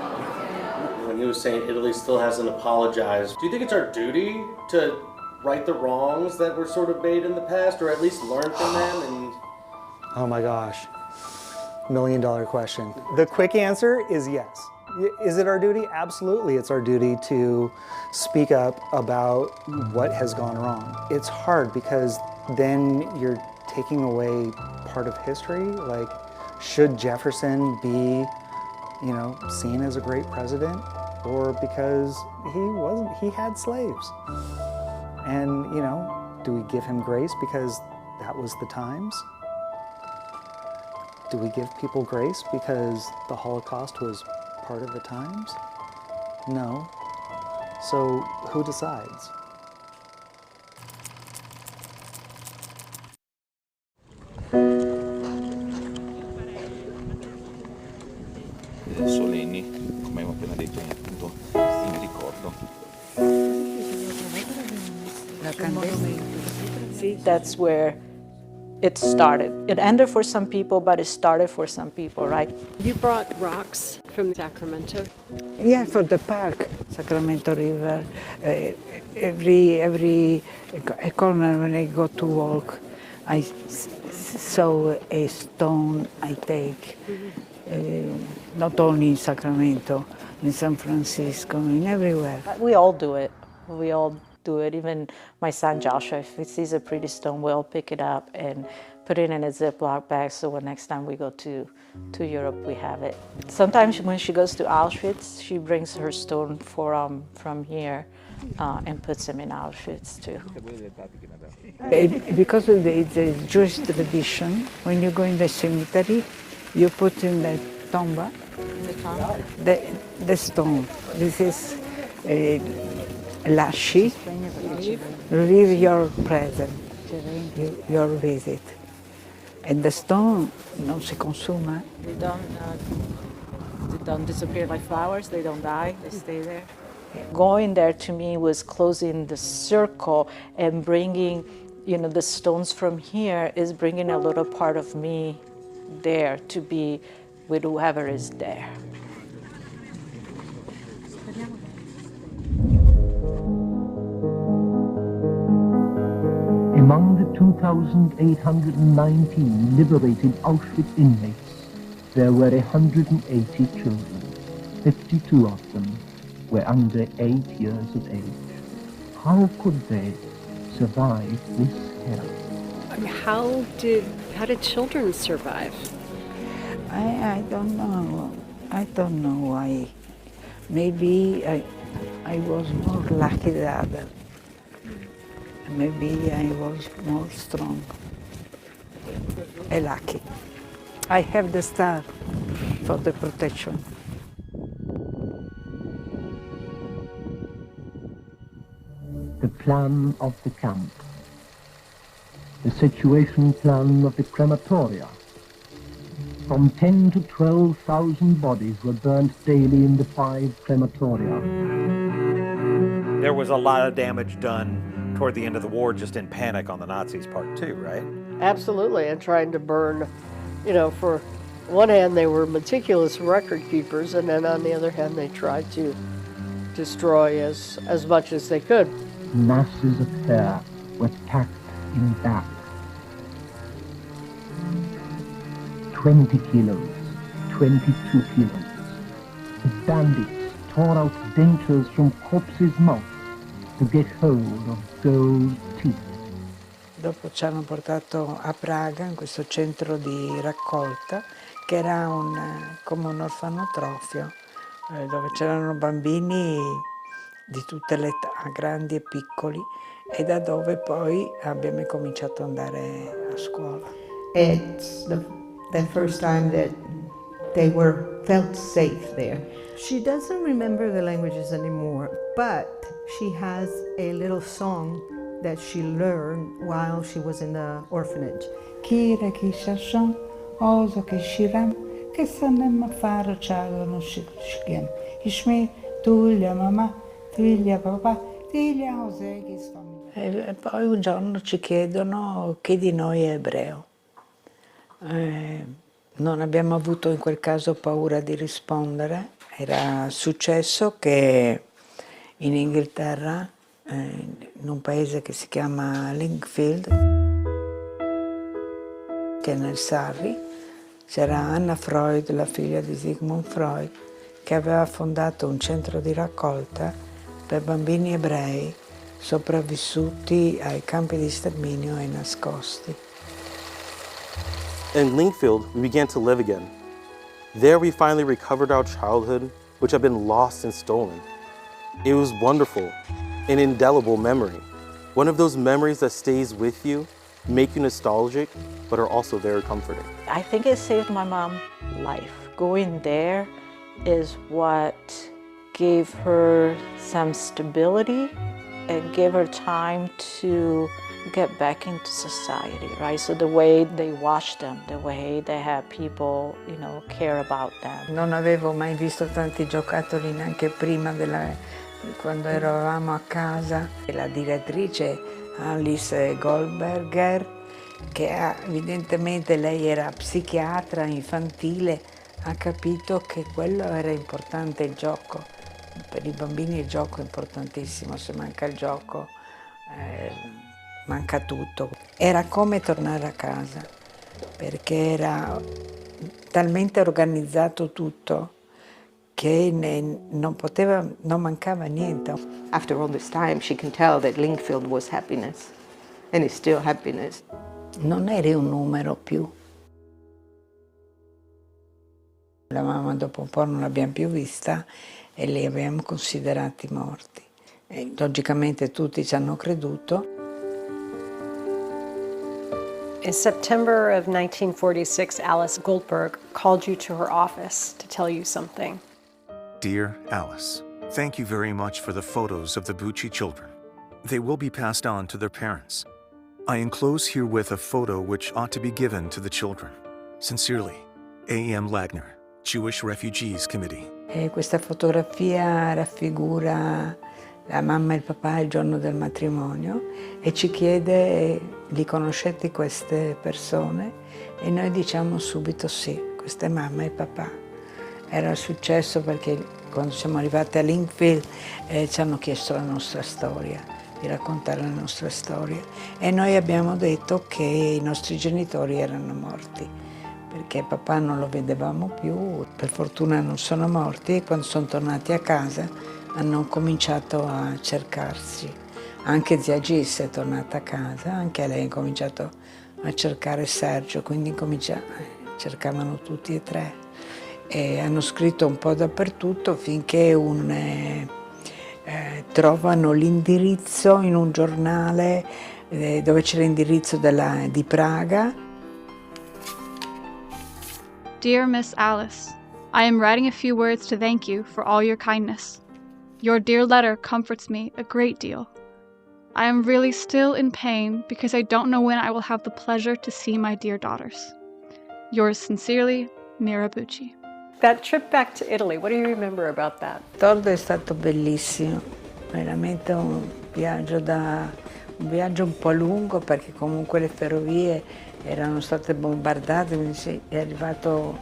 When he was saying Italy still hasn't apologized, do you think it's our duty to right the wrongs that were sort of made in the past, or at least learn from them? And
Oh my gosh, $1 million question. The quick answer is yes. Is it our duty? Absolutely, it's our duty to speak up about what has gone wrong. It's hard because then you're taking away part of history. Like, should Jefferson be, seen as a great president, or because he had slaves? And, do we give him grace because that was the times? Do we give people grace because the Holocaust was part of the times? No. So who decides?
Solenni, come avevo appena detto, appunto, in ricordo.
That's where it started. It ended for some people, but it started for some people, right?
You brought rocks from Sacramento.
Yeah, for the park, Sacramento River. Every corner when I go to walk, I saw a stone I take. Not only in Sacramento, in San Francisco, in everywhere.
We all do it. We all do it. Even my son Joshua, if he sees a pretty stone, we'll pick it up and put it in a Ziploc bag so when next time we go to Europe, we have it. Sometimes when she goes to Auschwitz, she brings her stone from here and puts them in Auschwitz too.
Because of the Jewish tradition, when you go in the cemetery, you put in the tomba, the stone. This is lasci, leave your present, your visit. And the stone non si consuma.
They don't disappear like flowers. They don't die. They stay there. Going there to me was closing the circle and bringing, the stones from here is bringing a little part of me there to be with whoever is there.
Among the 2,819 liberated Auschwitz inmates, there were 180 children. 52 of them were under 8 years of age. How could they survive this hell?
How did children survive?
I don't know. I don't know why. Maybe I was more lucky than others. Maybe I was more strong and lucky. I have the star for the protection.
The plan of the camp. The situation plan of the crematoria. From 10 to 12,000 bodies were burnt daily in the 5 crematoria.
There was a lot of damage done toward the end of the war just in panic on the Nazis' part too, right?
Absolutely, and trying to burn, for one hand they were meticulous record keepers, and then on the other hand they tried to destroy as much as they could.
Masses of hair were packed in bags. 20 kilos, 22 kilos. The bandits tore out dentures from corpses' mouths to get hold of gold teeth.
Dopo ci hanno portato a Praga, in questo centro di raccolta, che era come un orfanotrofio, dove c'erano bambini di tutte le età, grandi e piccoli, e da dove poi abbiamo cominciato ad andare a scuola.
It's the first time that they felt safe there. She doesn't remember the languages anymore, but she has a little song that she learned while she was in the orphanage.
Kira kishashon, ozo kishiram, che sanem faro chagono shigem. Ishmi tuglia mamma, figlia papà, figlia osegis famiglia. E poi un giorno ci chiedono chi di noi è ebreo. Non abbiamo avuto in quel caso paura di rispondere. Era successo che in Inghilterra, in un paese che si chiama Lingfield, che è nel Surrey, c'era Anna Freud, la figlia di Sigmund Freud, che aveva fondato un centro di raccolta per bambini ebrei sopravvissuti ai campi di sterminio e nascosti.
In Lingfield, we began to live again. There we finally recovered our childhood, which had been lost and stolen. It was wonderful, an indelible memory. One of those memories that stays with you, make you nostalgic, but are also very comforting.
I think it saved my mom's life. Going there is what gave her some stability and gave her time to get back into society, right? So the way they wash them, the way they have people, care about them.
Non avevo mai visto tanti giocattoli neanche prima quando eravamo a casa. La direttrice Alice Goldberger, che evidentemente lei era psichiatra infantile, ha capito che quello era importante, il gioco. Per i bambini il gioco è importantissimo, se manca il gioco manca tutto. Era come tornare a casa, perché era talmente organizzato tutto che non mancava niente.
After all this time, she can tell that Lingfield was happiness, and it's still happiness.
Non eri un numero più. La mamma dopo un po' non l'abbiamo più vista e li abbiamo considerati morti. E logicamente tutti ci hanno creduto.
In September of 1946, Alice Goldberg called you to her office to tell you something.
Dear Alice,
Thank you very much for the photos of the Bucci children. They will be passed on to their parents. I enclose herewith a photo which ought to be given to the children. Sincerely, A.M. Lagner, Jewish Refugees Committee.
E questa fotografia raffigura la mamma e il papà il giorno del matrimonio e ci chiede: li conoscete queste persone? E noi diciamo subito sì, questa è mamma e papà. Era successo perché quando siamo arrivati a Linfield ci hanno chiesto la nostra storia, di raccontare la nostra storia, e noi abbiamo detto che i nostri genitori erano morti, perché papà non lo vedevamo più, per fortuna non sono morti, e quando sono tornati a casa hanno cominciato a cercarsi. Anche zia Gis è tornata a casa, anche lei ha cominciato a cercare Sergio, quindi cercavano tutti e tre. E hanno scritto un po' dappertutto finché trovano l'indirizzo in un giornale dove c'era l'indirizzo di Praga.
Dear Miss Alice, I am writing a few words to thank you for all your kindness. Your dear letter comforts me a great deal. I am really still in pain because I don't know when I will have the pleasure to see my dear daughters. Yours sincerely, Mira Bucci.
That trip back to Italy, what do you remember about that?
Il tordo è stato bellissimo, veramente un viaggio un po' lungo, perché comunque le ferrovie erano state bombardate, quindi sì, è arrivato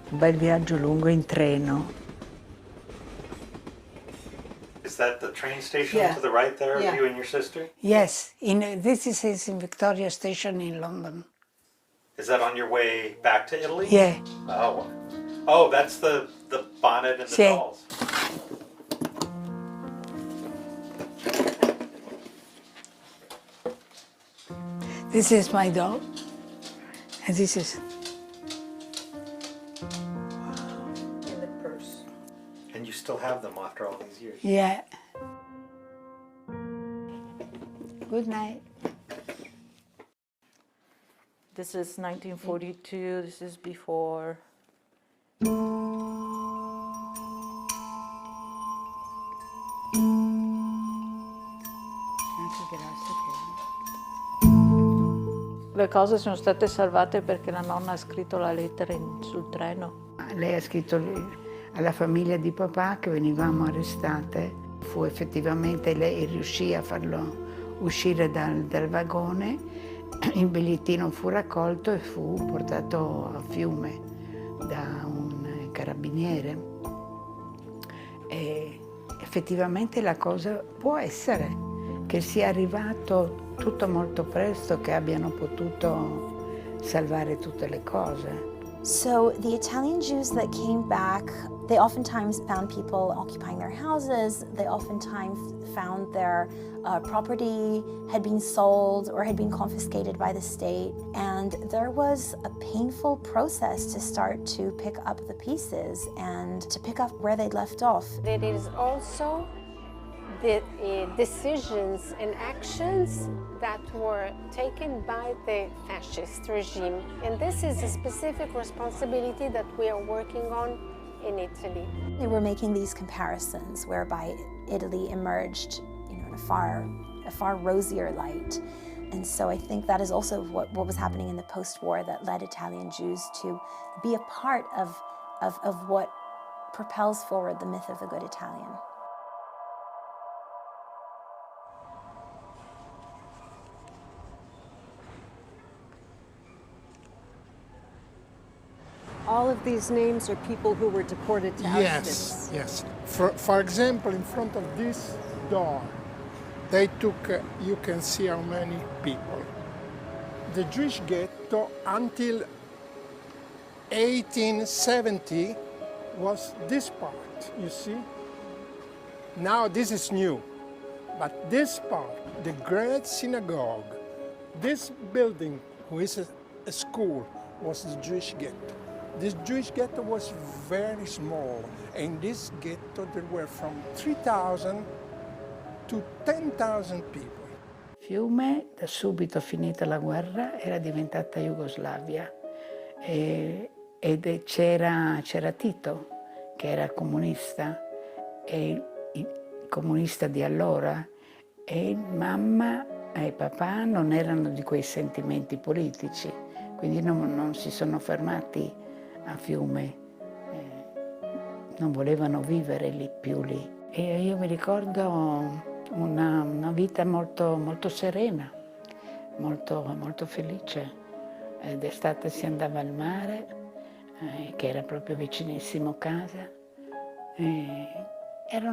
un bel viaggio lungo in treno.
Is that the train station
Yeah.
to the right there,
Yeah.
you and your sister?
Yes, this is in Victoria Station in London.
Is that on your way back to Italy?
Yeah.
Oh, that's the bonnet and the
Sì.
dolls.
This is my doll, and this is...
In the purse. And you still have them after all these years?
Yeah. Good night.
This is 1942, this is before. Le cose sono state salvate perché la nonna ha scritto la lettera sul treno.
Lei ha scritto alla famiglia di papà che venivamo arrestate. Fu effettivamente, lei riuscì a farlo uscire dal vagone, il bigliettino fu raccolto e fu portato a Fiume da un carabiniere. E effettivamente la cosa può essere che sia arrivato tutto molto presto, che abbiano potuto salvare tutte le cose.
So the Italian Jews that came back, they oftentimes found people occupying their houses. They oftentimes found their property had been sold or had been confiscated by the state. And there was a painful process to start to pick up the pieces and to pick up where they'd left off.
There is also the decisions and actions that were taken by the fascist regime. And this is a specific responsibility that we are working on in Italy.
They were making these comparisons whereby Italy emerged, in a far rosier light. And so I think that is also what was happening in the post-war that led Italian Jews to be a part of what propels forward the myth of the good Italian.
All of these names are people who were deported to Auschwitz.
Yes. For example, in front of this door, they took, you can see how many people. The Jewish ghetto until 1870 was this part, you see? Now this is new, but this part, the great synagogue, this building, who is a school, was the Jewish ghetto. This Jewish ghetto was very small. In this ghetto there were from 3,000 to 10,000 people.
Fiume, da subito finita la guerra, era diventata Jugoslavia ed c'era Tito, che era comunista, e comunista di allora, e mamma e papà non erano di quei sentimenti politici, quindi non si sono fermati a Fiume, non volevano vivere più lì. E io mi ricordo una vita molto serena, molto felice. D'estate si andava al mare, che era proprio vicinissimo casa. Era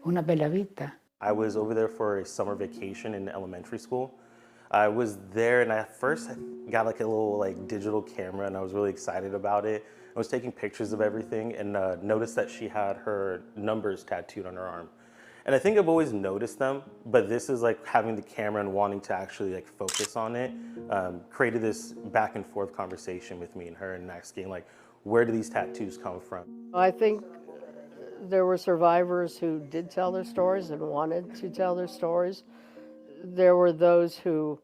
una bella vita.
I was over there for a summer vacation in elementary school. I was there and at first I got like a little digital camera and I was really excited about it. I was taking pictures of everything and noticed that she had her numbers tattooed on her arm. And I think I've always noticed them, but this is like having the camera and wanting to actually focus on it, created this back and forth conversation with me and her and asking where do these tattoos come from?
I think there were survivors who did tell their stories and wanted to tell their stories. There were those who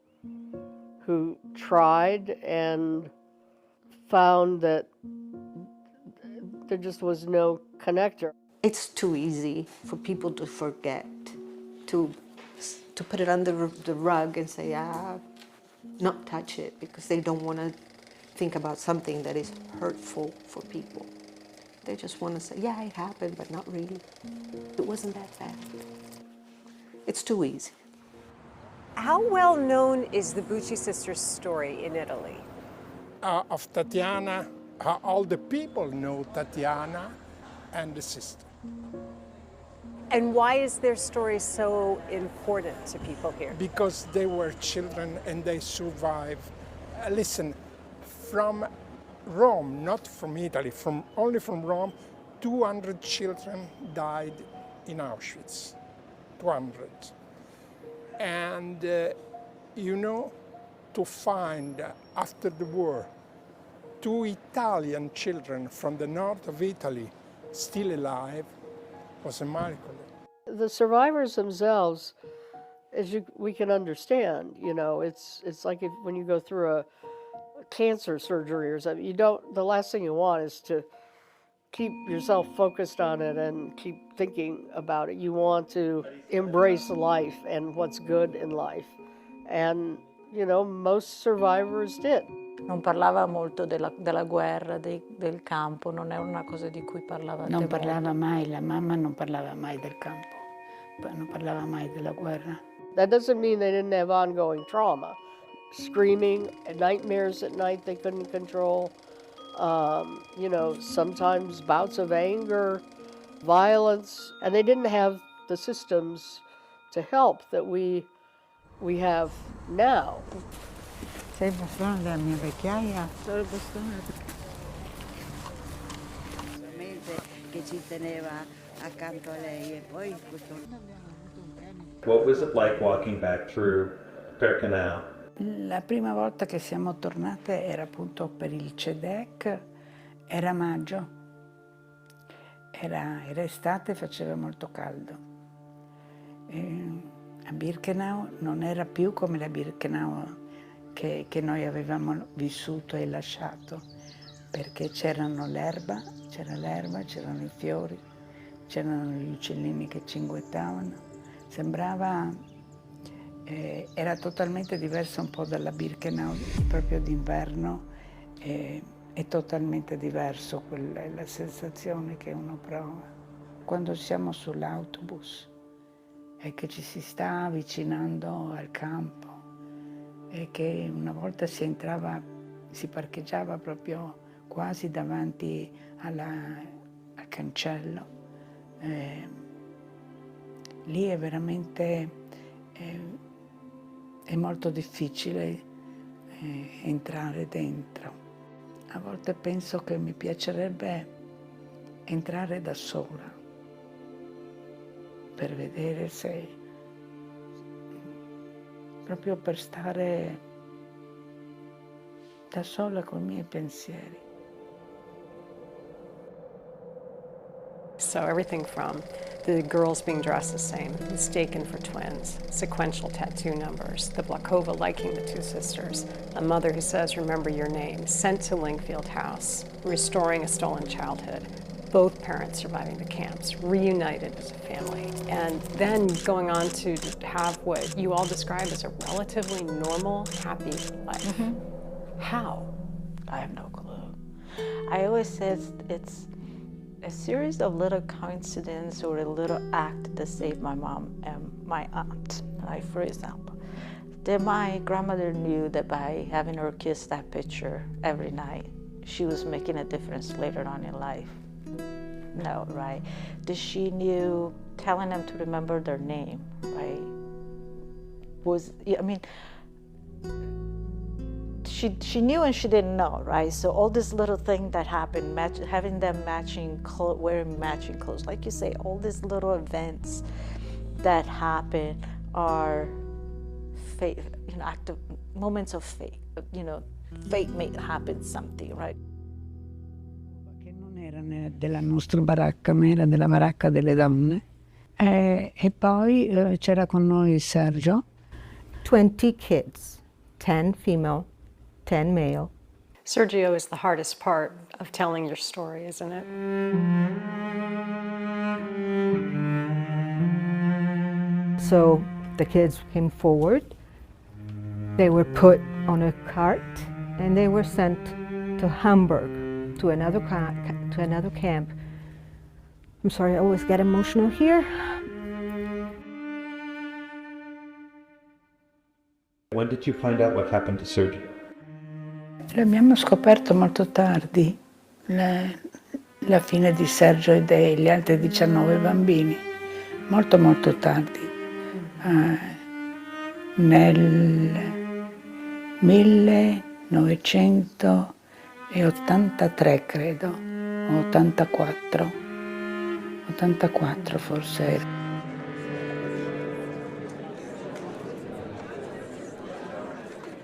tried and found that there just was no connector.
It's too easy for people to forget, to put it under the rug and say, not touch it, because they don't want to think about something that is hurtful for people. They just want to say, yeah, it happened, but not really. It wasn't that bad. It's too easy.
How well known is the Bucci sisters' story in Italy?
Of Tatiana, all the people know Tatiana and the sister.
And why is their story so important to people here?
Because they were children and they survived. Listen, from Rome, not from Italy, only from Rome, 200 children died in Auschwitz. 200. And to find after the war 2 Italian children from the north of Italy still alive was a miracle.
The survivors themselves, as we can understand, it's like when you go through a cancer surgery or something, the last thing you want is to keep yourself focused on it and keep thinking about it. You want to embrace life and what's good in life. And, most survivors did.
Non parlava molto della guerra, del campo, non è una cosa di cui parlavate
Non
molto.
parlava mai, la mamma non parlava mai del campo, non parlava mai della guerra.
That doesn't mean they didn't have ongoing trauma. Screaming, nightmares at night they couldn't control, sometimes bouts of anger, violence, and they didn't have the systems to help that we have now.
Sei il bastone della mia vecchiaia? Sono il bastone che ci teneva accanto a lei e poi questo...
What was it like walking back through Birkenau?
La prima volta che siamo tornate era appunto per il CEDEC, era maggio, era estate, faceva molto caldo. A Birkenau non era più come la Birkenau che noi avevamo vissuto e lasciato, perché c'erano l'erba, c'erano i fiori, c'erano gli uccellini che cinguettavano. Sembrava, era totalmente diverso un po' dalla Birkenau proprio d'inverno, è totalmente diverso, quella è la sensazione che uno prova. Quando siamo sull'autobus e che ci si sta avvicinando al campo, e che una volta si parcheggiava proprio quasi davanti al cancello. Lì è veramente è molto difficile entrare dentro. A volte penso che mi piacerebbe entrare da sola per vedere se proprio per stare da sola con i miei pensieri.
So everything from the girls being dressed the same, mistaken for twins, sequential tattoo numbers, the Blakova liking the 2 sisters, a mother who says, remember your name, sent to Lingfield House, restoring a stolen childhood, both parents surviving the camps, reunited as a family, and then going on to have what you all describe as a relatively normal, happy life. How?
I have no clue. I always say it's a series of little coincidences or a little act that saved my mom and my aunt. Like, for example, that my grandmother knew that by having her kiss that picture every night, she was making a difference later on in life. No, right? That she knew telling them to remember their name, right? She knew and she didn't know, right? So all this little thing that happened, having them wearing matching clothes, like you say, all these little events that happen are fate, moments of fate. Fate may happen something, right?
Che non era della nostra baracca, ma era della baracca delle donne. E poi c'era con noi Sergio.
20 kids, 10 female, 10 male.
Sergio is the hardest part of telling your story, isn't it?
So the kids came forward. They were put on a cart and they were sent to Hamburg, to another camp. I'm sorry, I always get emotional here.
When did you find out what happened to Sergio?
L'abbiamo scoperto molto tardi, la fine di Sergio e degli altri 19 bambini, molto molto tardi, nel 1983 credo, o 84 forse era.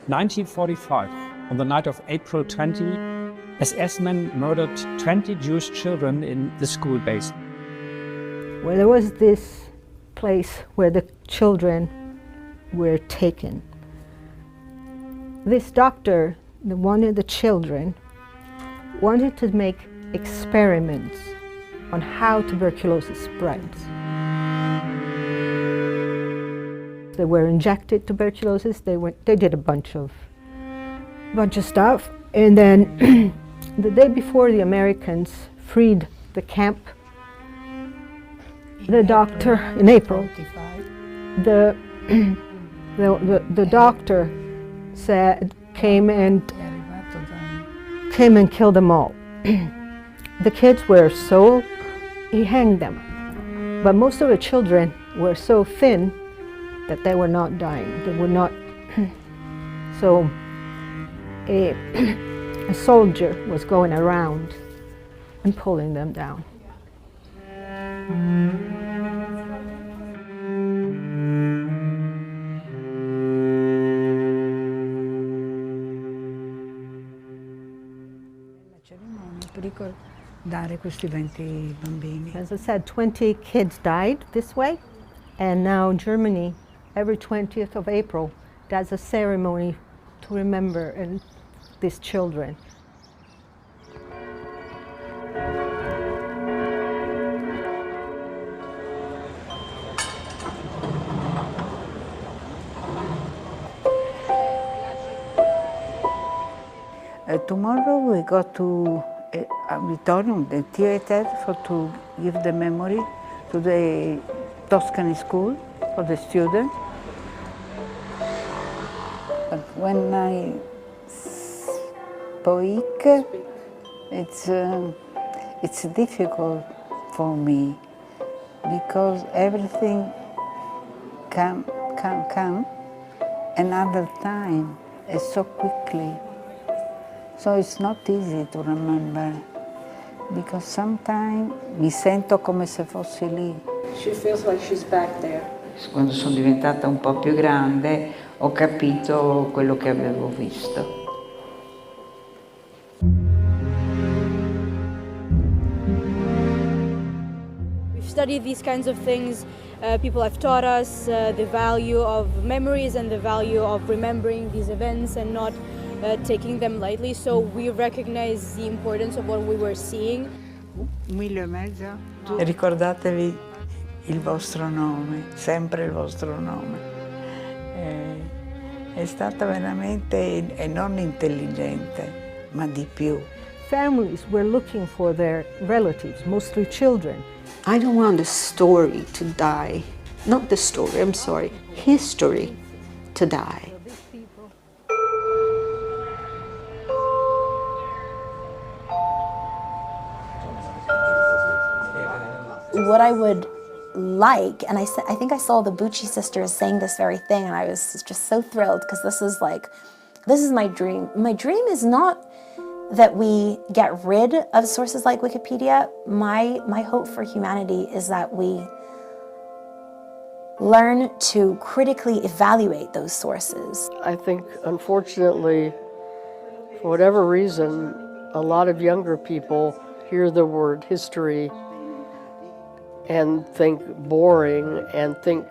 1945, on the night of April 20, SS men murdered 20 Jewish children in the school base.
Well, there was this place where the children were taken. This doctor, one of the children, wanted to make experiments on how tuberculosis spreads. They were injected tuberculosis. They did a bunch of stuff, and then the day before the Americans freed the camp, the doctor in April, the doctor came and killed them all. The kids were he hanged them, but most of the children were so thin that they were not dying. They were not. So a soldier was going around and pulling them down.
Dare questi 20 bambini.
As I said, 20 kids died this way, and now Germany, every 20th of April, does a ceremony to remember these children.
Tomorrow we go to auditorium, the theater, to give the memory to the Tuscany school for the students. But when I speak, it's difficult for me because everything come another time so quickly. So it's not easy to remember because sometimes mi sento come se fossi lì.
She feels like she's back there.
Quando sono diventata un po' più grande ho capito quello che avevo visto.
We've studied these kinds of things. People have taught us the value of memories and the value of remembering these events and not taking them lightly, so we recognize the importance of what we were seeing.
E ricordatevi il vostro nome, sempre il vostro nome. È stata veramente, e non intelligente, ma di più.
Families were looking for their relatives, mostly children.
I don't want the story to die. Not the story, I'm sorry, history to die.
What I would like, and I think I saw the Bucci sisters saying this very thing, and I was just so thrilled because this is my dream. My dream is not that we get rid of sources like Wikipedia. My hope for humanity is that we learn to critically evaluate those sources.
I think, unfortunately, for whatever reason, a lot of younger people hear the word history and think boring and think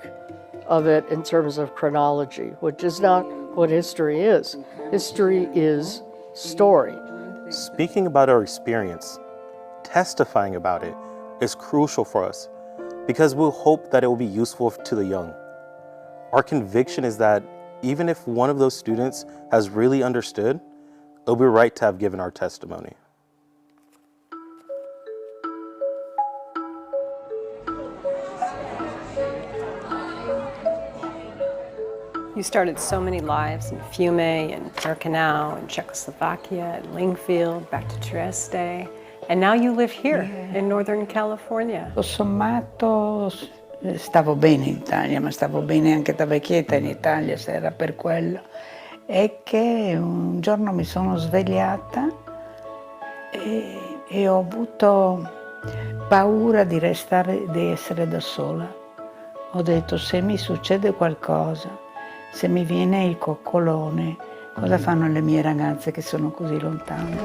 of it in terms of chronology, which is not what history is. History is story.
Speaking about our experience, testifying about it is crucial for us because we'll hope that it will be useful to the young. Our conviction is that even if one of those students has really understood, it'll be right to have given our testimony.
You started so many lives in Fiume and Birkenau and Czechoslovakia and Lingfield, back to Trieste, and now you live here in Northern California.
Tutto sommato stavo bene in Italia, ma stavo bene anche da vecchietta in Italia, se era per quello. È che un giorno mi sono svegliata e ho avuto paura di essere da sola. Ho detto, se mi succede qualcosa, se mi viene il coccolone, cosa fanno le mie ragazze che sono così lontane?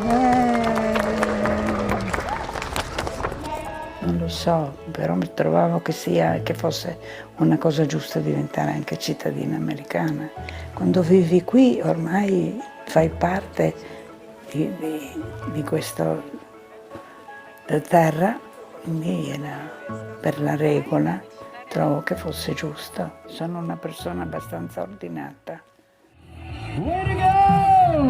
Non lo so, però mi trovavo che fosse una cosa giusta diventare anche cittadina americana. Quando vivi qui ormai fai parte di questa terra, quindi per la regola trovo che fosse giusto. Sono una persona abbastanza ordinata.
Way to go!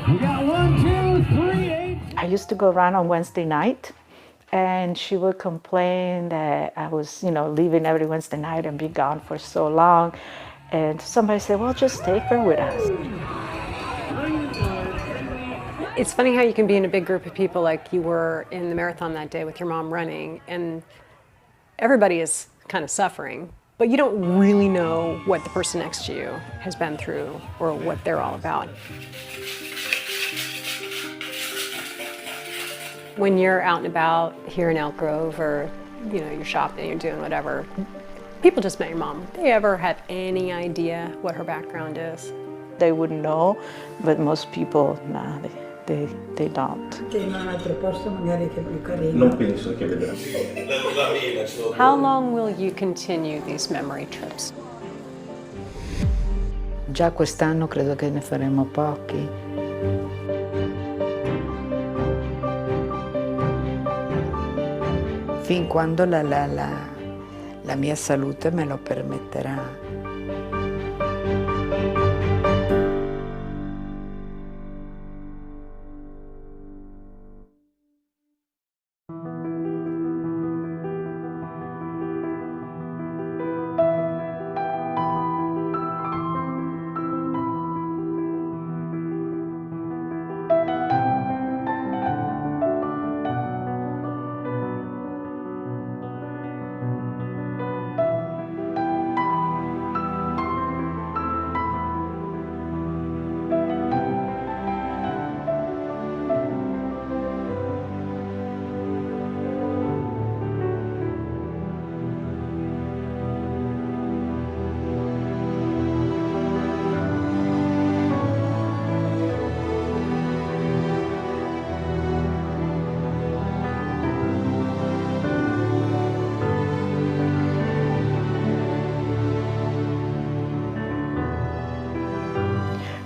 We got 1, 2, 3, 8.
I used to go around on Wednesday night, and she would complain that I was, leaving every Wednesday night and be gone for so long. And somebody said, well, just take her with us.
It's funny how you can be in a big group of people like you were in the marathon that day with your mom running, and everybody is kind of suffering, but you don't really know what the person next to you has been through or what they're all about. When you're out and about here in Elk Grove, or you're shopping, you're doing whatever, people just met your mom. Do they ever have any idea what her background is?
They wouldn't know, but most people, nah, they don't.
Non penso che vedrà.
How long will you continue these memory trips?
Già quest'anno credo che ne faremo pochi. Fin quando la mia salute me lo permetterà.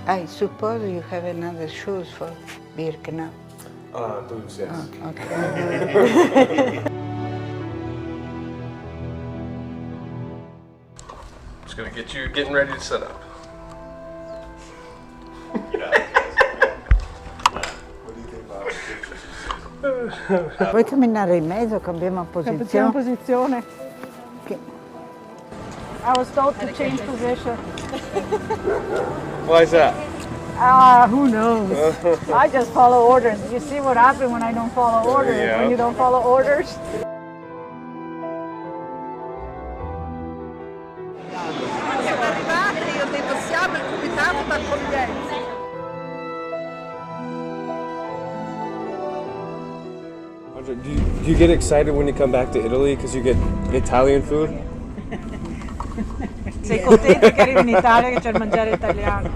I suppose you have another shoes for Birkenau.
Boots, yes.
Okay.
Just gonna get you getting ready to set up.
Vuoi camminare in mezzo? Cambiamo posizione?
Cambiamo posizione. I was told to change position.
Why is that?
Who knows? I just follow orders. You see what happens when I don't follow orders?
Yeah.
When you don't follow orders?
Do you get excited when you come back to Italy because you get Italian food?
Sei contento che arrivi in Italia che c'è il mangiare italiano?